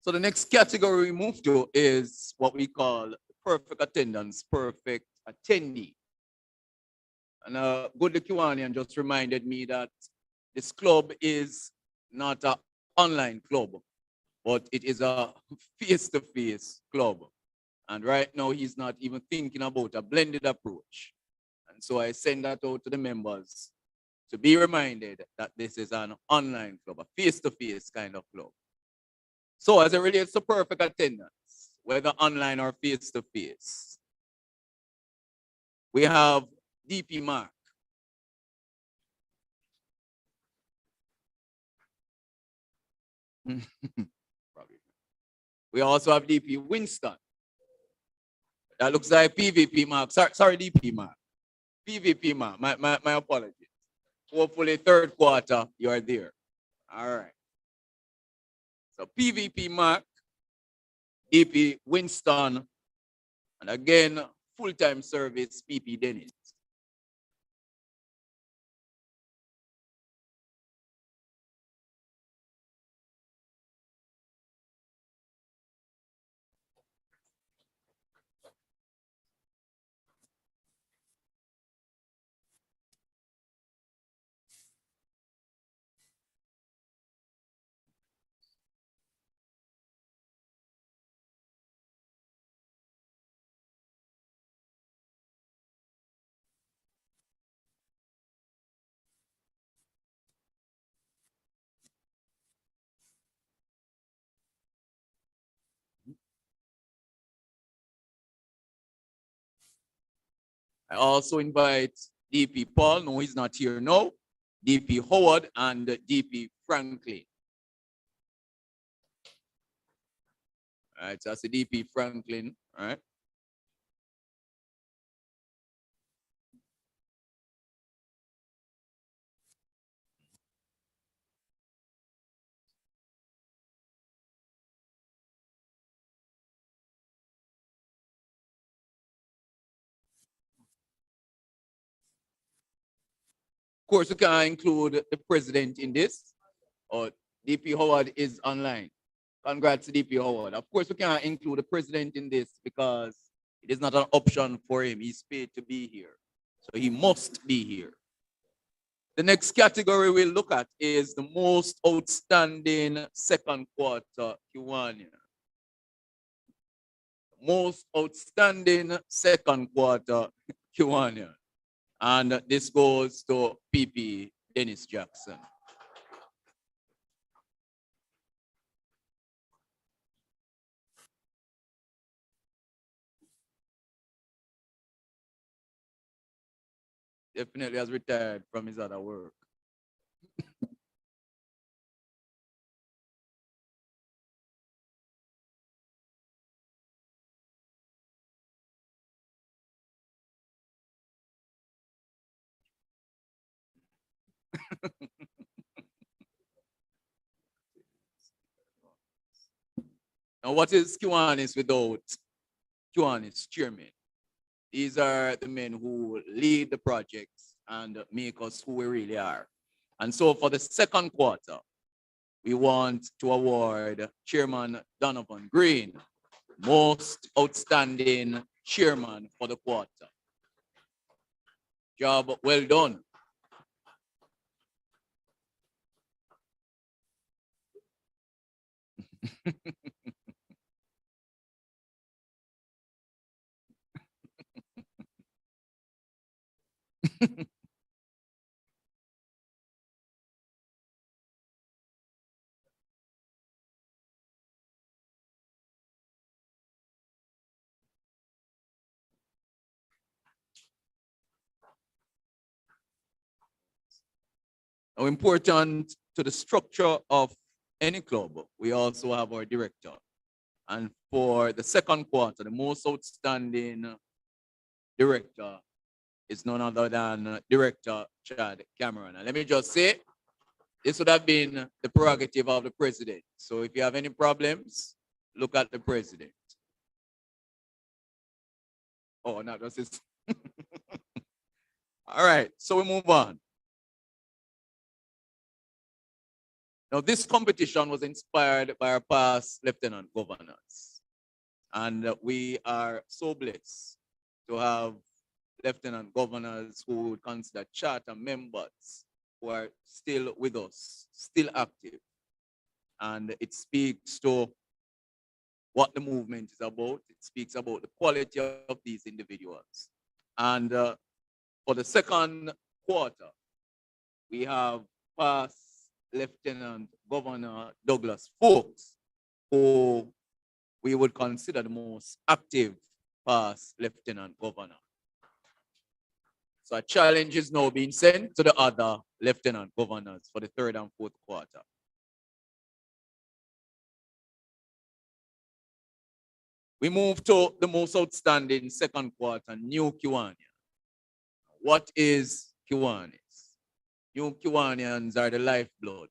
So the next category we move to is what we call perfect attendance, perfect attendee. And good Kiwanian just reminded me that this club is not an online club, but it is a face-to-face club. And right now, he's not even thinking about a blended approach. And so I send that out to the members to be reminded that this is an online club, a face-to-face kind of club. So as it relates to perfect attendance, whether online or face-to-face, we have DP Mark. We also have DP Winston. That looks like PVP Mark. Sorry, DP Mark. PVP Mark. My apologies. Hopefully, third quarter, you are there. All right. So PVP Mark, DP Winston, and again, full-time service PP Dennis. I also invite DP Paul, no, he's not here now, DP Howard and DP Franklin. All right, so that's the DP Franklin, all right? Of course, we can include the president in this, or DP Howard is online. Congrats to DP Howard. Of course, we can't include the president in this because it is not an option for him. He's paid to be here. So he must be here. The next category we'll look at is the most outstanding second quarter Kiwanian. Most outstanding second quarter Kiwanian. And this goes to PP Dennis Jackson. Definitely has retired from his other work. Now, what is Kiwanis without Kiwanis chairman? These are the men who lead the projects and make us who we really are. And so for the second quarter, we want to award Chairman Donovan Green, most outstanding chairman for the quarter. Job well done. Now, important to the structure of any club, we also have our director. And for the second quarter, the most outstanding director is none other than Director Chad Cameron. And let me just say, this would have been the prerogative of the president. So if you have any problems, look at the president. Oh, no, that's it. All right, so we move on. Now, this competition was inspired by our past lieutenant governors. And we are so blessed to have lieutenant governors who would consider charter members who are still with us, still active. And it speaks to what the movement is about. It speaks about the quality of these individuals. And for the second quarter, we have past Lieutenant Governor Douglas Folks, who we would consider the most active past Lieutenant Governor. So a challenge is now being sent to the other Lieutenant Governors for the third and fourth quarter. We move to the most outstanding second quarter, New Kiwanian. What is Kiwanis? New Kiwanians are the lifeblood.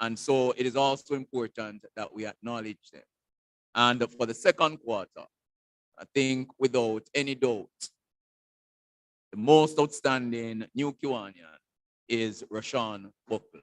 And so it is also important that we acknowledge them. And for the second quarter, I think without any doubt, the most outstanding New Kiwanian is Rashawn Buckle.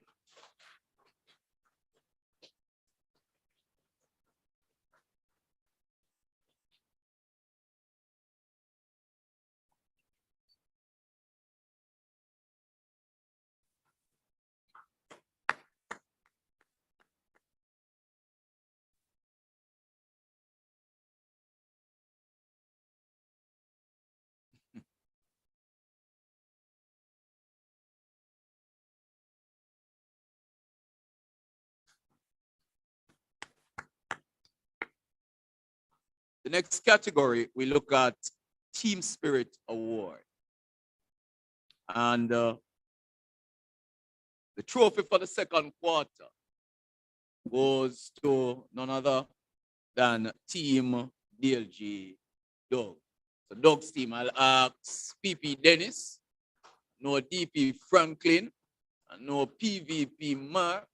The next category, we look at Team Spirit Award. And the trophy for the second quarter goes to none other than Team DLG Doug. So Doug's team, I'll ask PP Dennis, no DP Franklin, and no PVP Mark.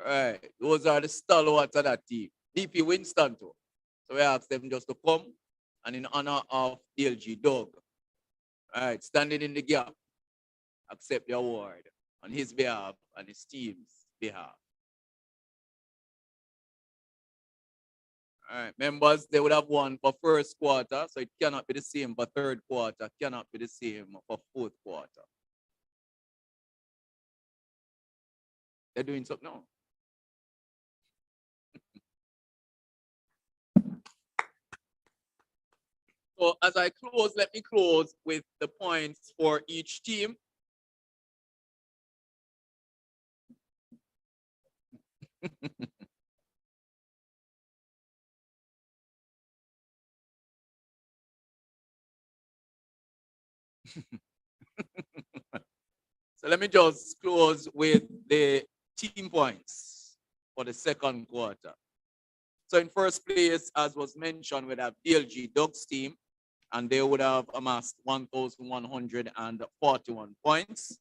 Right, those are the stalwarts of that team. DP Winston too. So we ask them just to come and in honor of DLG Doug, all right, standing in the gap, accept the award on his behalf and his team's behalf. All right, members, they would have won for first quarter, so it cannot be the same for third quarter, cannot be the same for fourth quarter. They're doing something now. So as I close, let me close with the points for each team. So let me just close with the team points for the second quarter. So in first place, as was mentioned, we'd have DLG Doug's team, and they would have amassed 1,141 points.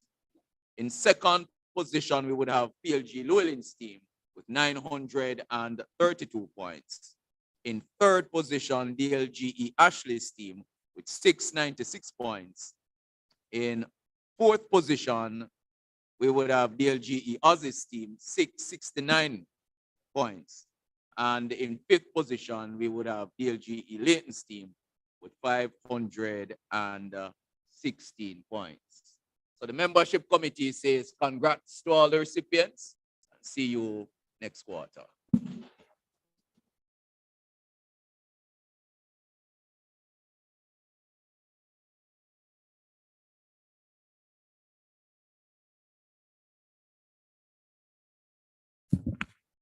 In second position, we would have PLG Llewellyn's team with 932 points. In third position, DLGE Ashley's team with 696 points. In fourth position, we would have DLGE Ozzy's team, 669 points. And in fifth position, we would have DLGE Layton's team with 516 points. So the membership committee says congrats to all the recipients and see you next quarter.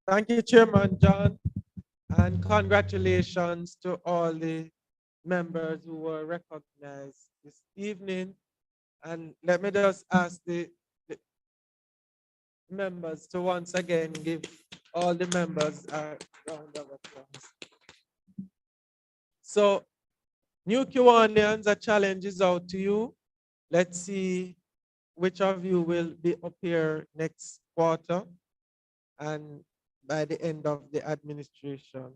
Thank you, Chairman John, and congratulations to all the members who were recognized this evening. And let me just ask the members to once again give all the members a round of applause. So, New Kiwanians, a challenge is out to you. Let's see which of you will be up here next quarter and by the end of the administration.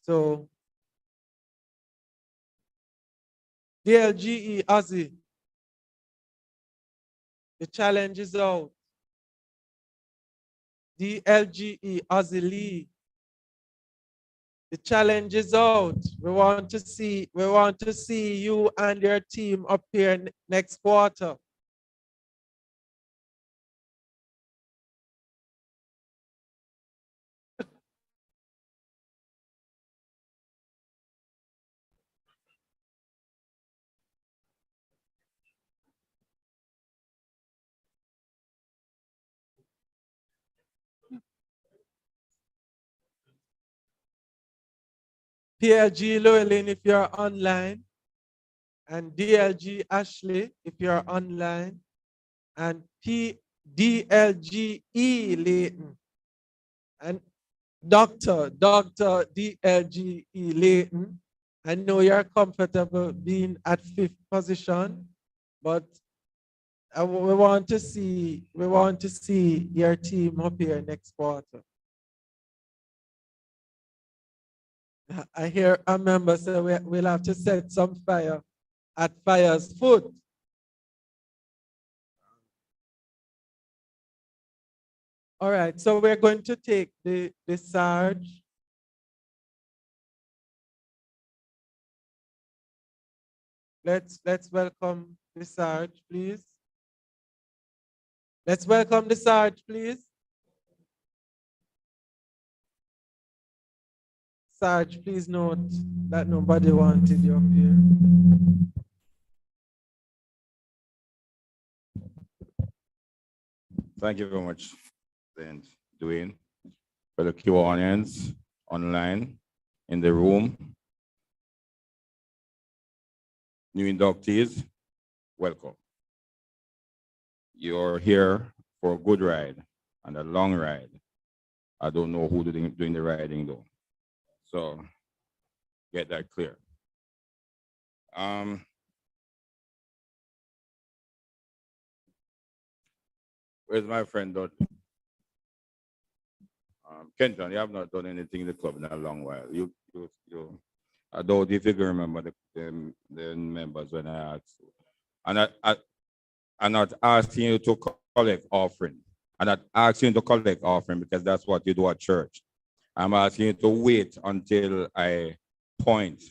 So, DLGE Ozzy, the challenge is out. DLGE Ozzy Lee, The challenge is out. We want to see you and your team up here next quarter. PLG Llewellyn, if you're online, and DLG Ashley, if you're online, and DLGE Layton, and Dr. DLGE Layton. I know you're comfortable being at 5th position, but we want to see your team up here next quarter. I hear a member say we'll have to set some fire at fire's foot. All right, so we're going to take the Sarge. Let's welcome the Sarge, please. Let's welcome the Sarge, please. Sarge, please note that nobody wanted you up here. Thank you very much, President Dwayne, for the Q audience online, in the room. New inductees, welcome. You're here for a good ride and a long ride. I don't know who doing the riding though. So get that clear. Where's my friend Dot? Kenton, you have not done anything in the club in a long while. I doubt if you can remember the members when I asked you. And I'm not asking you to collect offering. I'm not asking you to collect offering because that's what you do at church. I'm asking you to wait until I point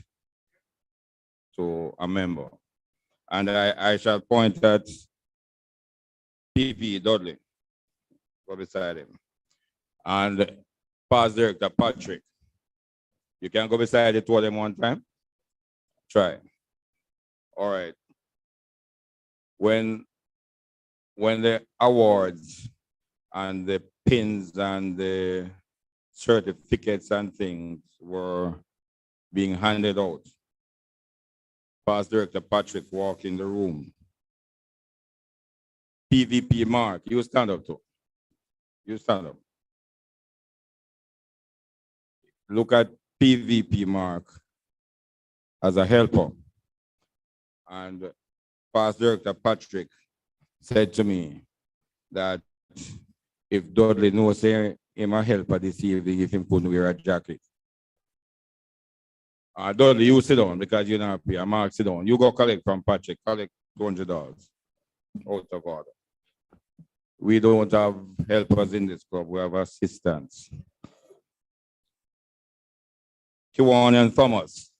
to a member. And I shall point at PP Dudley, go beside him. And Pastor Director Patrick. You can go beside the two of them one time? Try. All right. When the awards and the pins and the certificates and things were being handed out, Past Director Patrick walked in the room. PVP Mark, you stand up too. You stand up. Look at PVP Mark as a helper. And Past Director Patrick said to me that if Dudley knows him a helper this evening, if him couldn't wear a jacket. Dudley, you sit down because you're not happy. Mark, sit down. You go collect from Patrick, collect $200 out of order. We don't have helpers in this club, we have assistants. Kiwan and Thomas.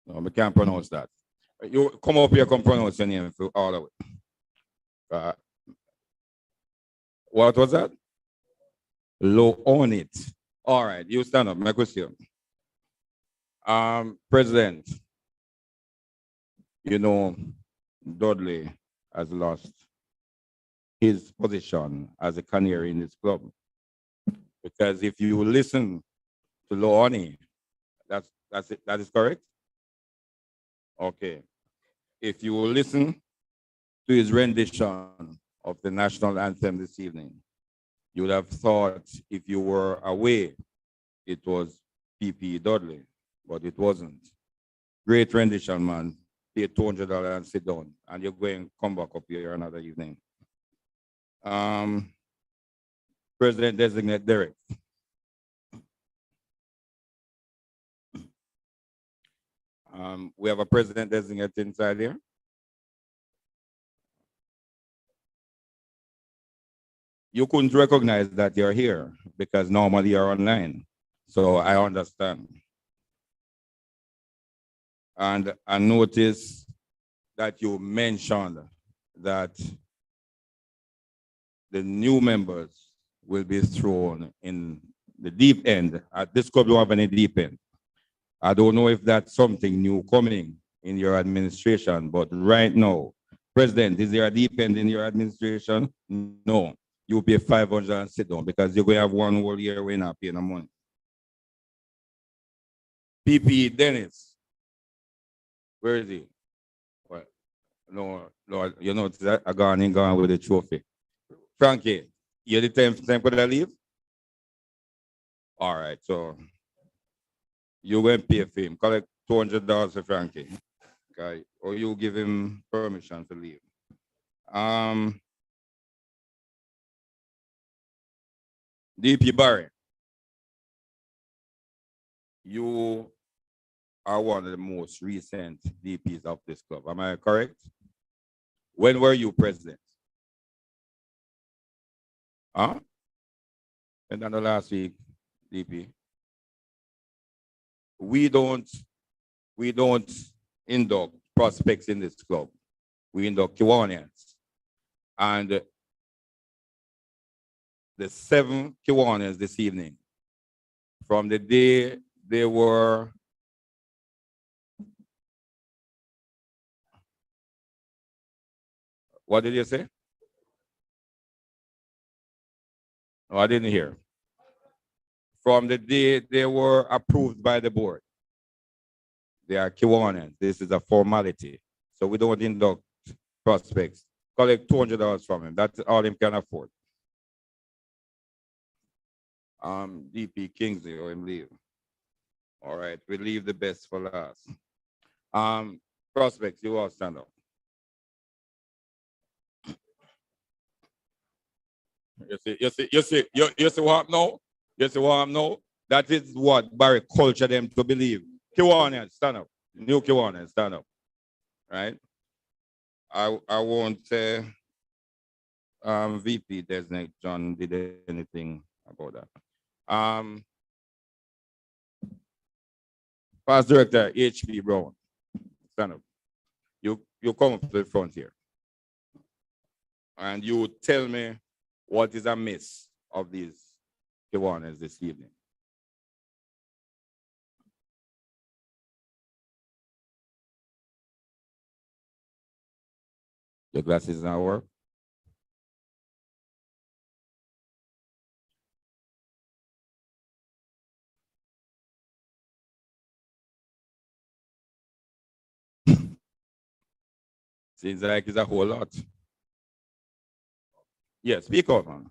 No, we can't pronounce that. You come up here, come pronounce your name for all of it. What was that? Low on it. All right, you stand up, my question. President, you know, Dudley has lost his position as a canary in this club. Because if you listen to Loani, that's it, that is correct? Okay. If you will listen to his rendition of the national anthem this evening, you would have thought if you were away, it was P.P. Dudley, but it wasn't. Great rendition, man. Pay $200 and sit down, and you're going to come back up here another evening. President-designate Derek. We have a president-designate inside here. you couldn't recognize that you're here because normally you're online. So I understand. And I noticed that you mentioned that the new members will be thrown in the deep end. At this club, you don't have any deep end. I don't know if that's something new coming in your administration, but right now, President, is there a deep end in your administration? No. You pay 500 and sit down because you're going to have one whole year when not paying no money. PP Dennis, where is he? Well, no, you know, I gone with the trophy. Frankie, you the time could I leave? All right, so you went pay for him. Collect $200 for Frankie. Okay, or you give him permission to leave. DP Barry, you are one of the most recent DPs of this club. Am I correct? When were you president? Huh? And then the last week, DP. We don't induct prospects in this club. We induct Kiwanians. And the 7 Kiwanians this evening, from the day they were what did you say? No, I didn't hear. From the day they were approved by the board, they are Kiwanians. This is a formality. So we don't induct prospects. Collect $200 from him. That's all him can afford. DP Kingsley or him leave. All right, we leave the best for last. Prospects, you all stand up. You see what now? You see what now? That is what Barry culture them to believe. Kiwanians, stand up. New Kiwanians, stand up. Right? I won't say VP designate John did anything about that. Past Director HP Brown, stand up. You come up to the front here. And you tell me what is amiss of these Kiwanis this evening. Your glasses now work? Seems like it's a whole lot. Yes, speak up, man.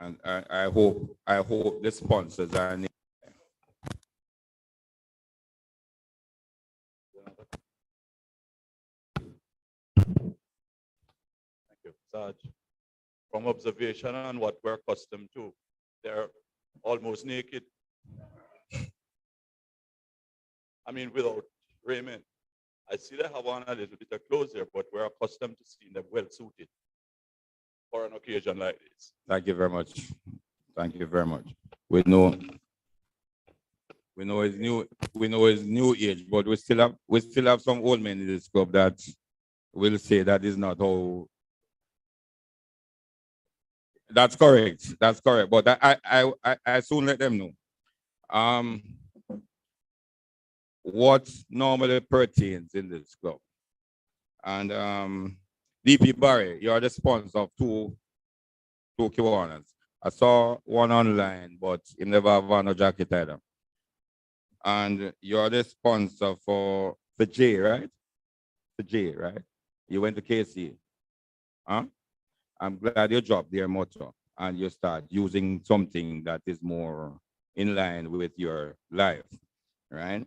And I hope the sponsors are. Thank you, Sarge. From observation and what we're accustomed to, they're almost naked. I mean, without raiment. I see they have on a little bit of clothes here, but we're accustomed to seeing them well suited for an occasion like this. Thank you very much. Thank you very much. We know it's new. We know it's new age, but we still have some old men in this club that will say that is not how. That's correct. That's correct. But I soon let them know. What normally pertains in this club. And DP Barry, you're the sponsor of two Kiwanis. I saw one online, but he never have on a jacket either. And you're the sponsor for Jay, right? For Jay, right? You went to KC. Huh? I'm glad you dropped their motto and you start using something that is more in line with your life, right?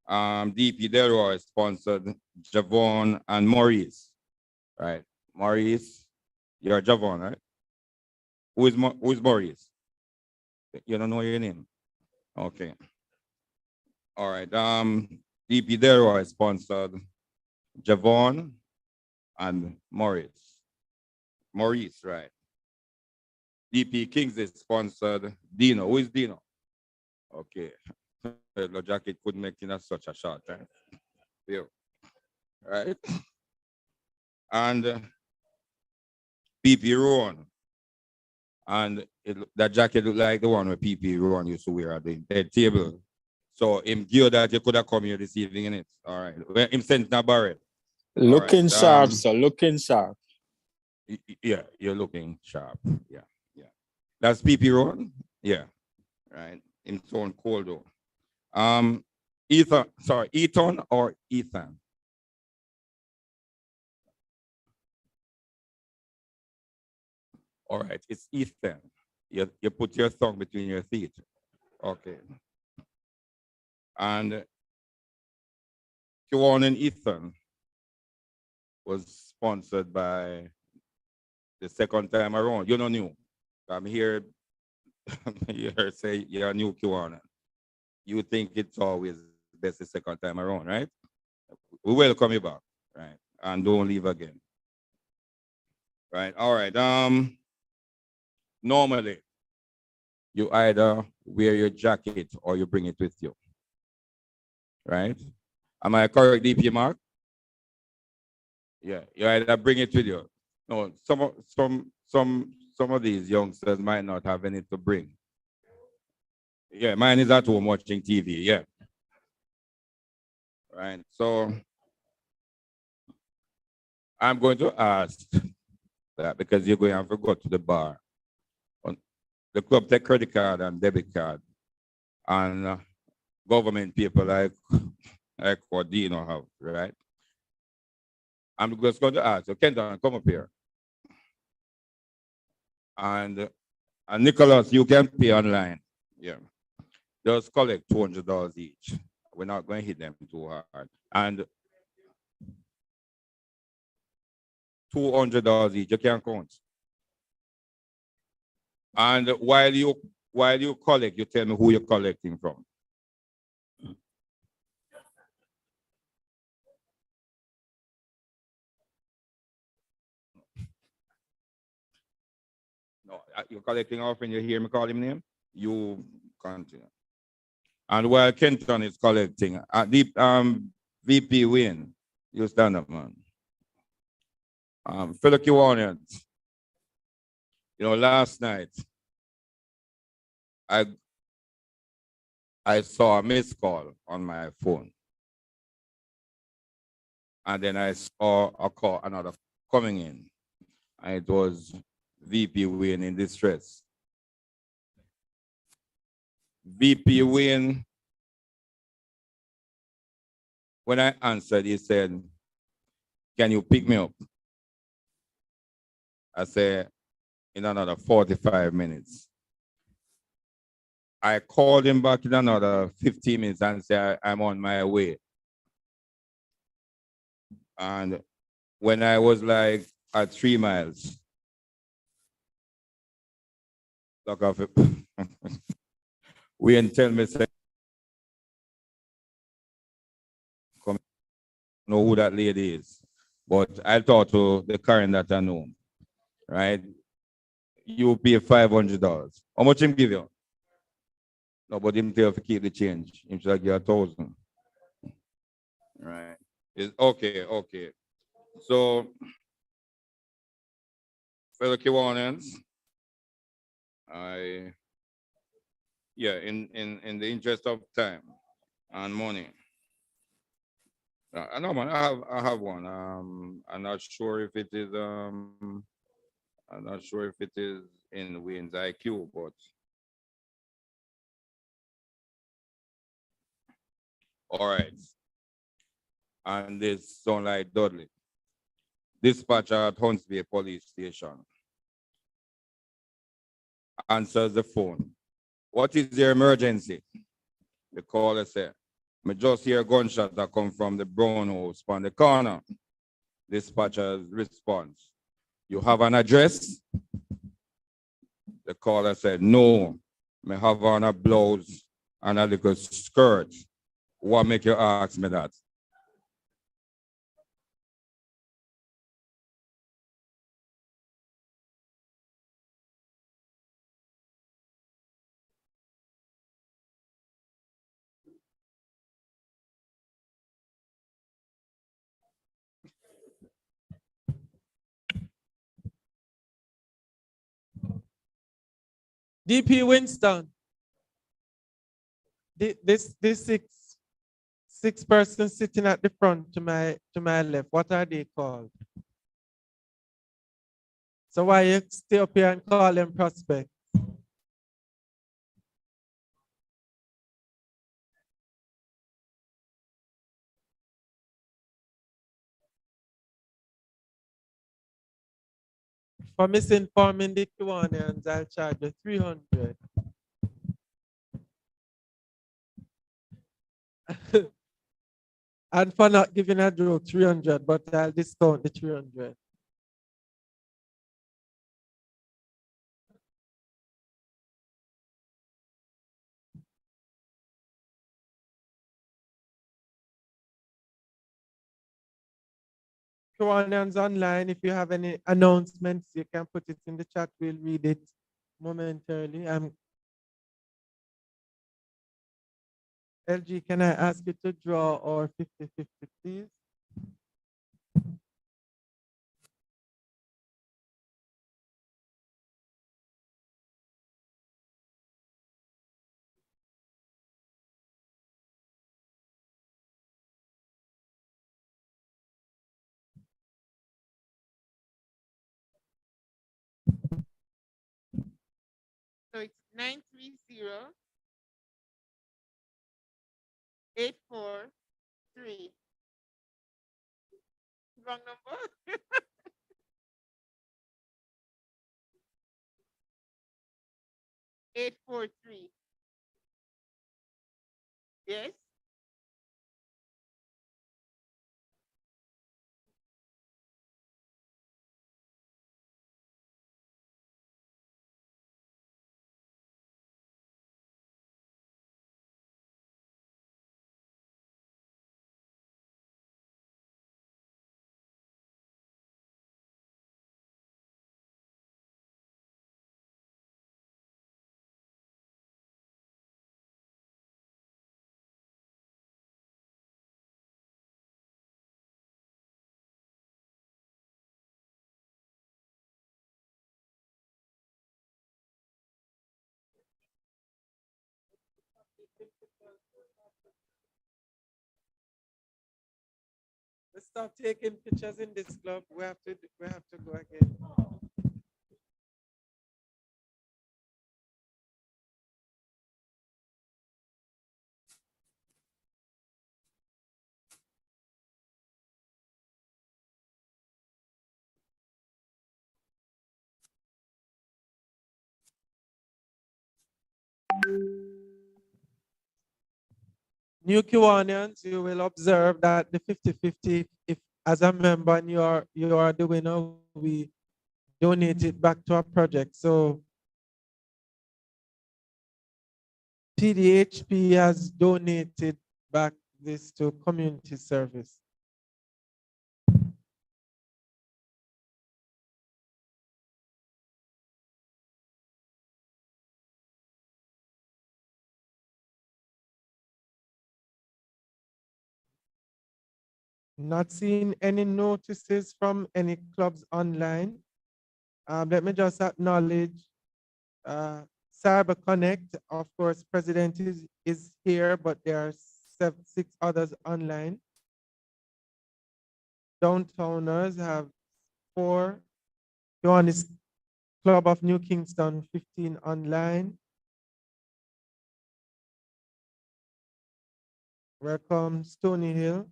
DP Delroy sponsored Javon and Maurice, right? Maurice, you're Javon, right? Who is Maurice? You don't know your name? Okay. All right. DP Delroy sponsored Javon, and Maurice. Maurice, right. DP Kings is sponsored Dino. Who is Dino? Okay. The jacket could make in such a short time. Yeah. Right. And PP Rowan. And that jacket look like the one where PP Rowan used to wear at the head table. So him gear that you could have come here this evening in it. All right. Well, him sent na barrel. Looking sharp, so looking sharp. Yeah, you're looking sharp. Yeah, yeah. That's PP Rowan? Yeah. Right. Him tone cold though. Ethan or Ethan? All right, it's Ethan. You put your tongue between your teeth. Okay. And Kiwan and Ethan was sponsored by the second time around. You're not new. I'm here, you heard say you're a new Kiwanan. You think it's always best the second time around, right? We welcome you back, right? And don't leave again. Right, all right. Normally, you either wear your jacket or you bring it with you. Right? Am I correct, DP Mark? Yeah, you either bring it with you. No, some of these youngsters might not have any to bring. Yeah, mine is at home watching TV, yeah. Right, so I'm going to ask that because you're going to have to go to the bar. The club take credit card and debit card, and government people like what Dino have, right? I'm just going to ask you, Kenton, come up here. And Nicholas, you can pay online. Yeah. Just collect $200 each. We're not going to hit them too hard. And $200 each, you can count. And while you collect, you tell me who you're collecting from. No, you're collecting off and you hear me call him name, you continue. And while Kenton is collecting, VP Win, you stand up, man. Fellow Kiwanians, last night, I saw a missed call on my phone. And then I saw another coming in. And it was VP Wayne in distress. VP Wayne, when I answered, he said, "Can you pick me up?" I said, "In another 45 minutes." I called him back in another 15 minutes and said, "I'm on my way." And when I was like at 3 miles, look off it. Wayne tell me, say, "Come, know who that lady is." But I talked to the current that I know, right? You pay $500. How much him give you? No, but him tell you to keep the change. Him should give 1,000. Right. It's okay. So, fellow Kiwanians, in the interest of time and money. I know, man. I have one. I'm not sure if it is in Wayne's IQ, but all right. And this sound like Dudley. Dispatcher at Huntsville Police Station answers the phone. "What is your emergency?" The caller said, "I just hear a gunshot that come from the brown house on the corner." Dispatcher's response, "You have an address?" The caller said, "No, I have on a blouse and a little skirt. What make you ask me that?" DP Winston. This six persons sitting at the front to my left. What are they called? So why you stay up here and call them prospects? For misinforming the Kiwanians, I'll charge you 300. And for not giving a joke, 300, but I'll discount the 300. Kiwanians online, if you have any announcements, you can put it in the chat. We'll read it momentarily. LG, can I ask you to draw or 50-50, please? So it's 930 843. Wrong number. 843. Yes. Let's stop taking pictures in this club. We have to go again. New Kiwanians, you will observe that the 50-50, if as a member and you are the winner, we donate it back to our project. So PDHP has donated back this to community service. Not seeing any notices from any clubs online. Let me just acknowledge Cyber Connect. Of course, President is here, but there are 6 others online. Downtowners have 4. One is Club of New Kingston, 15 online. Welcome, Stony Hill.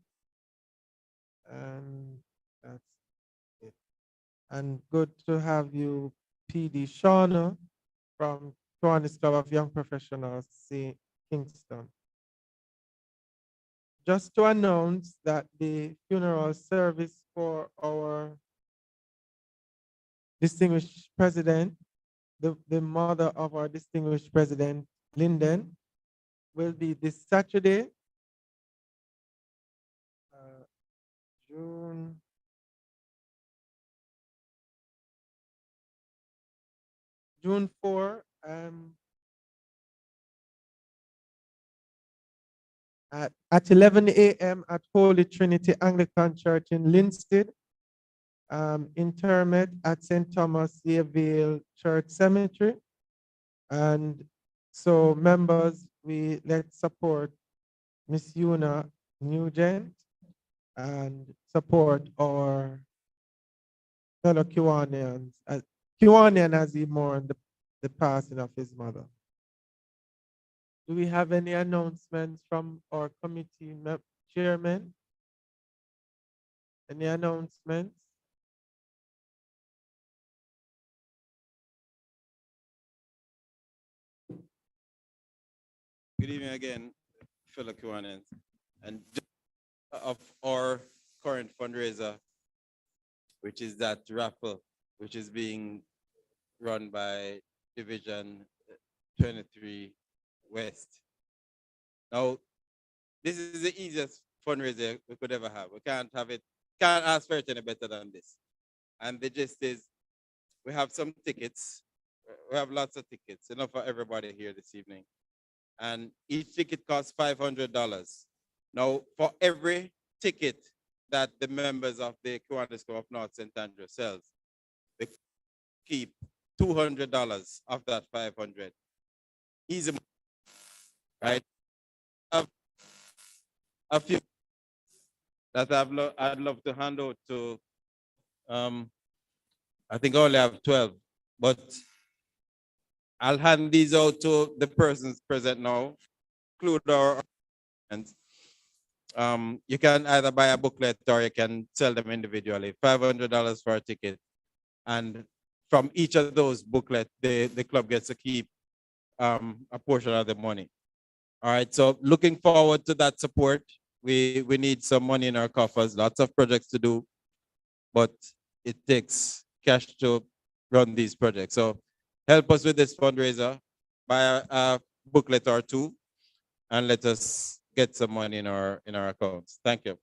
And that's it. And good to have you, PD Shauna from Kiwanis Club of Young Professionals, Kingston. Just to announce that the funeral service for our distinguished president, the mother of our distinguished president, Lyndon, will be this Saturday, June 4, at 11 a.m. at Holy Trinity Anglican Church in Linstead. Interment at St. Thomas Yeovil Church Cemetery. And so members, let's support Miss Una Nugent and support our fellow Kiwanians, Kiwanian as he mourned the passing of his mother. Do we have any announcements from our committee chairman? Any announcements? Good evening again, fellow Kiwanians. And just of our current fundraiser, which is that raffle, which is being run by Division 23 West. Now, this is the easiest fundraiser we could ever have. We can't ask for it any better than this. And the gist is, we have some tickets. We have lots of tickets, enough for everybody here this evening. And each ticket costs $500. Now, for every ticket that the members of the Kiwanis Club of North St. Andrew sells, they keep $200 of that 500. Easy, right? A few that I'd love to hand out to. I think I only have 12, but I'll hand these out to the persons present now, include our and you can either buy a booklet or you can sell them individually. $500 for a ticket, and from each of those booklets, the club gets to keep a portion of the money. All right, so looking forward to that support. We need some money in our coffers, lots of projects to do, but it takes cash to run these projects. So help us with this fundraiser, buy a booklet or two, and let us get some money in our accounts. Thank you.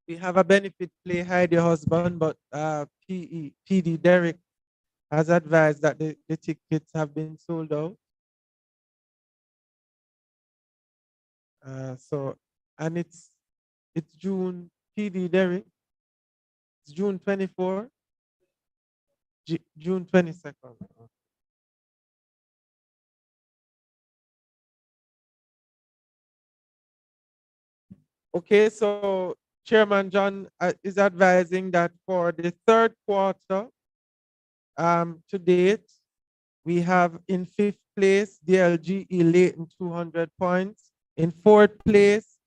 We have a benefit play, Hide Your Husband, but PD Derek has advised that the tickets have been sold out. And it's June, PD Derek, it's June 24, June 22nd. Okay, so Chairman John is advising that for the third quarter, to date, we have in 5th place, DLGE Leighton, 200 points. In 4th place,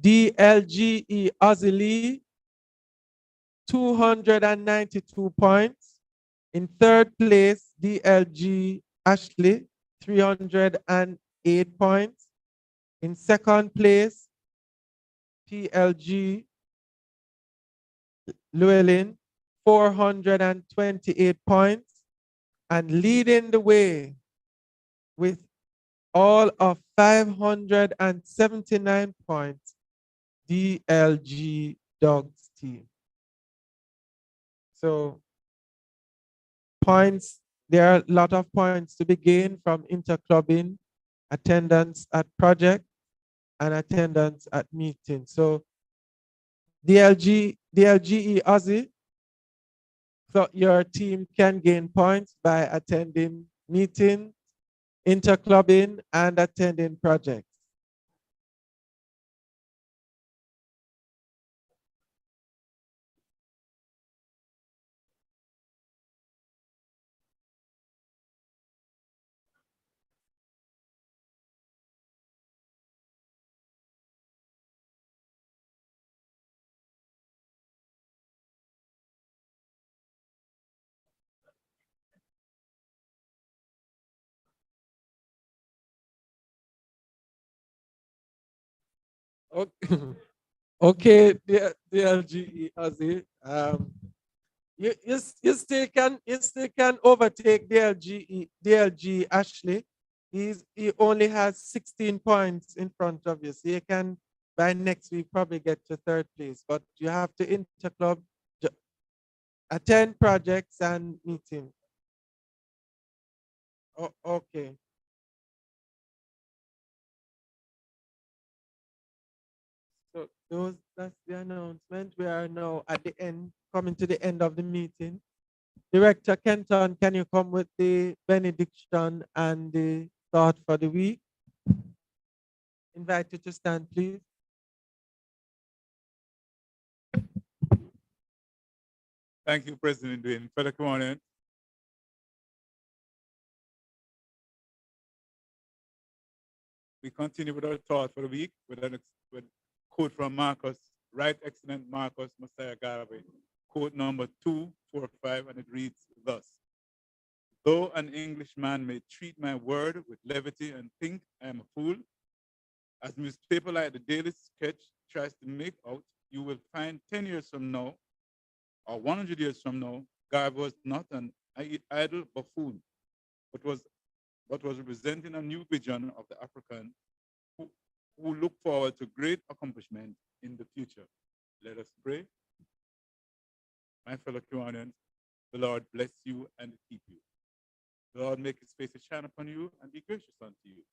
DLGE Ozzy, 292 points. In 3rd place, DLG Ashley, 308 points. In 2nd place, PLG Llewellyn, 428 points. And leading the way with all of 579 points, DLG Dogs team. So points, there are a lot of points to be gained from interclubbing, attendance at project, and attendance at meetings. So DLGE Aussie, so your team can gain points by attending meetings, interclubbing, and attending projects. Okay, okay, the LGE Aussie. You still can overtake the LG Ashley. He only has 16 points in front of you. So you can by next week probably get to 3rd place. But you have to interclub, attend projects and meetings. Oh, okay. So that's the announcement. We are now at the end, coming to the end of the meeting. Director Kenton, can you come with the benediction and the thought for the week? Invite you to stand, please. Thank you, President Dwayne. Fellow Kiwanians, we continue with our thought for the week with with quote from Marcus, Right Excellent Marcus Messiah Garvey, quote number 245, and it reads thus: Though an Englishman may treat my word with levity and think I am a fool, as newspaper like the Daily Sketch tries to make out, you will find 10 years from now or 100 years from now, Garvey was not an idle buffoon, but was representing a new vision of the African who look forward to great accomplishment in the future. Let us pray. My fellow Kiwanians, the Lord bless you and keep you. The Lord make his face to shine upon you and be gracious unto you.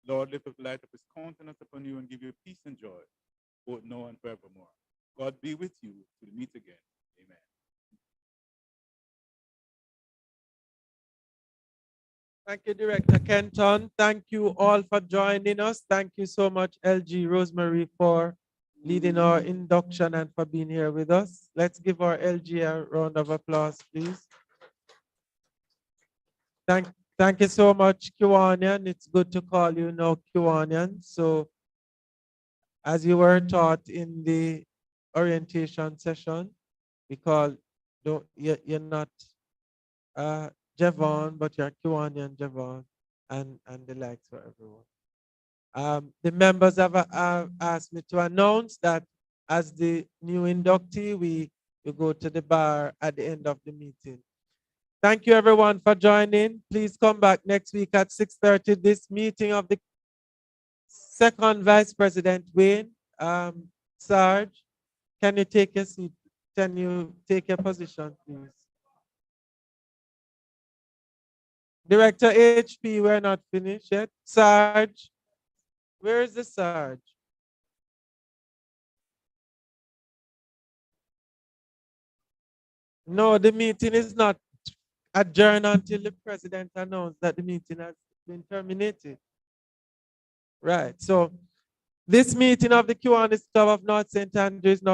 Lord, lift up the light of his countenance upon you and give you peace and joy, both now and forevermore. God be with you till we meet again. Amen. Thank you, Director Kenton. Thank you all for joining us. Thank you so much, LG Rosemary, for leading our induction and for being here with us. Let's give our LG a round of applause, please. Thank you so much, Kiwanian. It's good to call you now Kiwanian. So, as you were taught in the orientation session, you're not Javon, but you're Kiwanian Javon, and the likes for everyone. The members have asked me to announce that as the new inductee, we go to the bar at the end of the meeting. Thank you everyone for joining. Please come back next week at 6:30. This meeting of the second Vice President Wayne, Sarge, can you take your seat? Can you take your position, please? Director HP, we're not finished yet. Sarge, where is the Sarge? No, the meeting is not adjourned until the president announced that the meeting has been terminated. Right, so this meeting of the Kiwanis Club of North St. Andrews now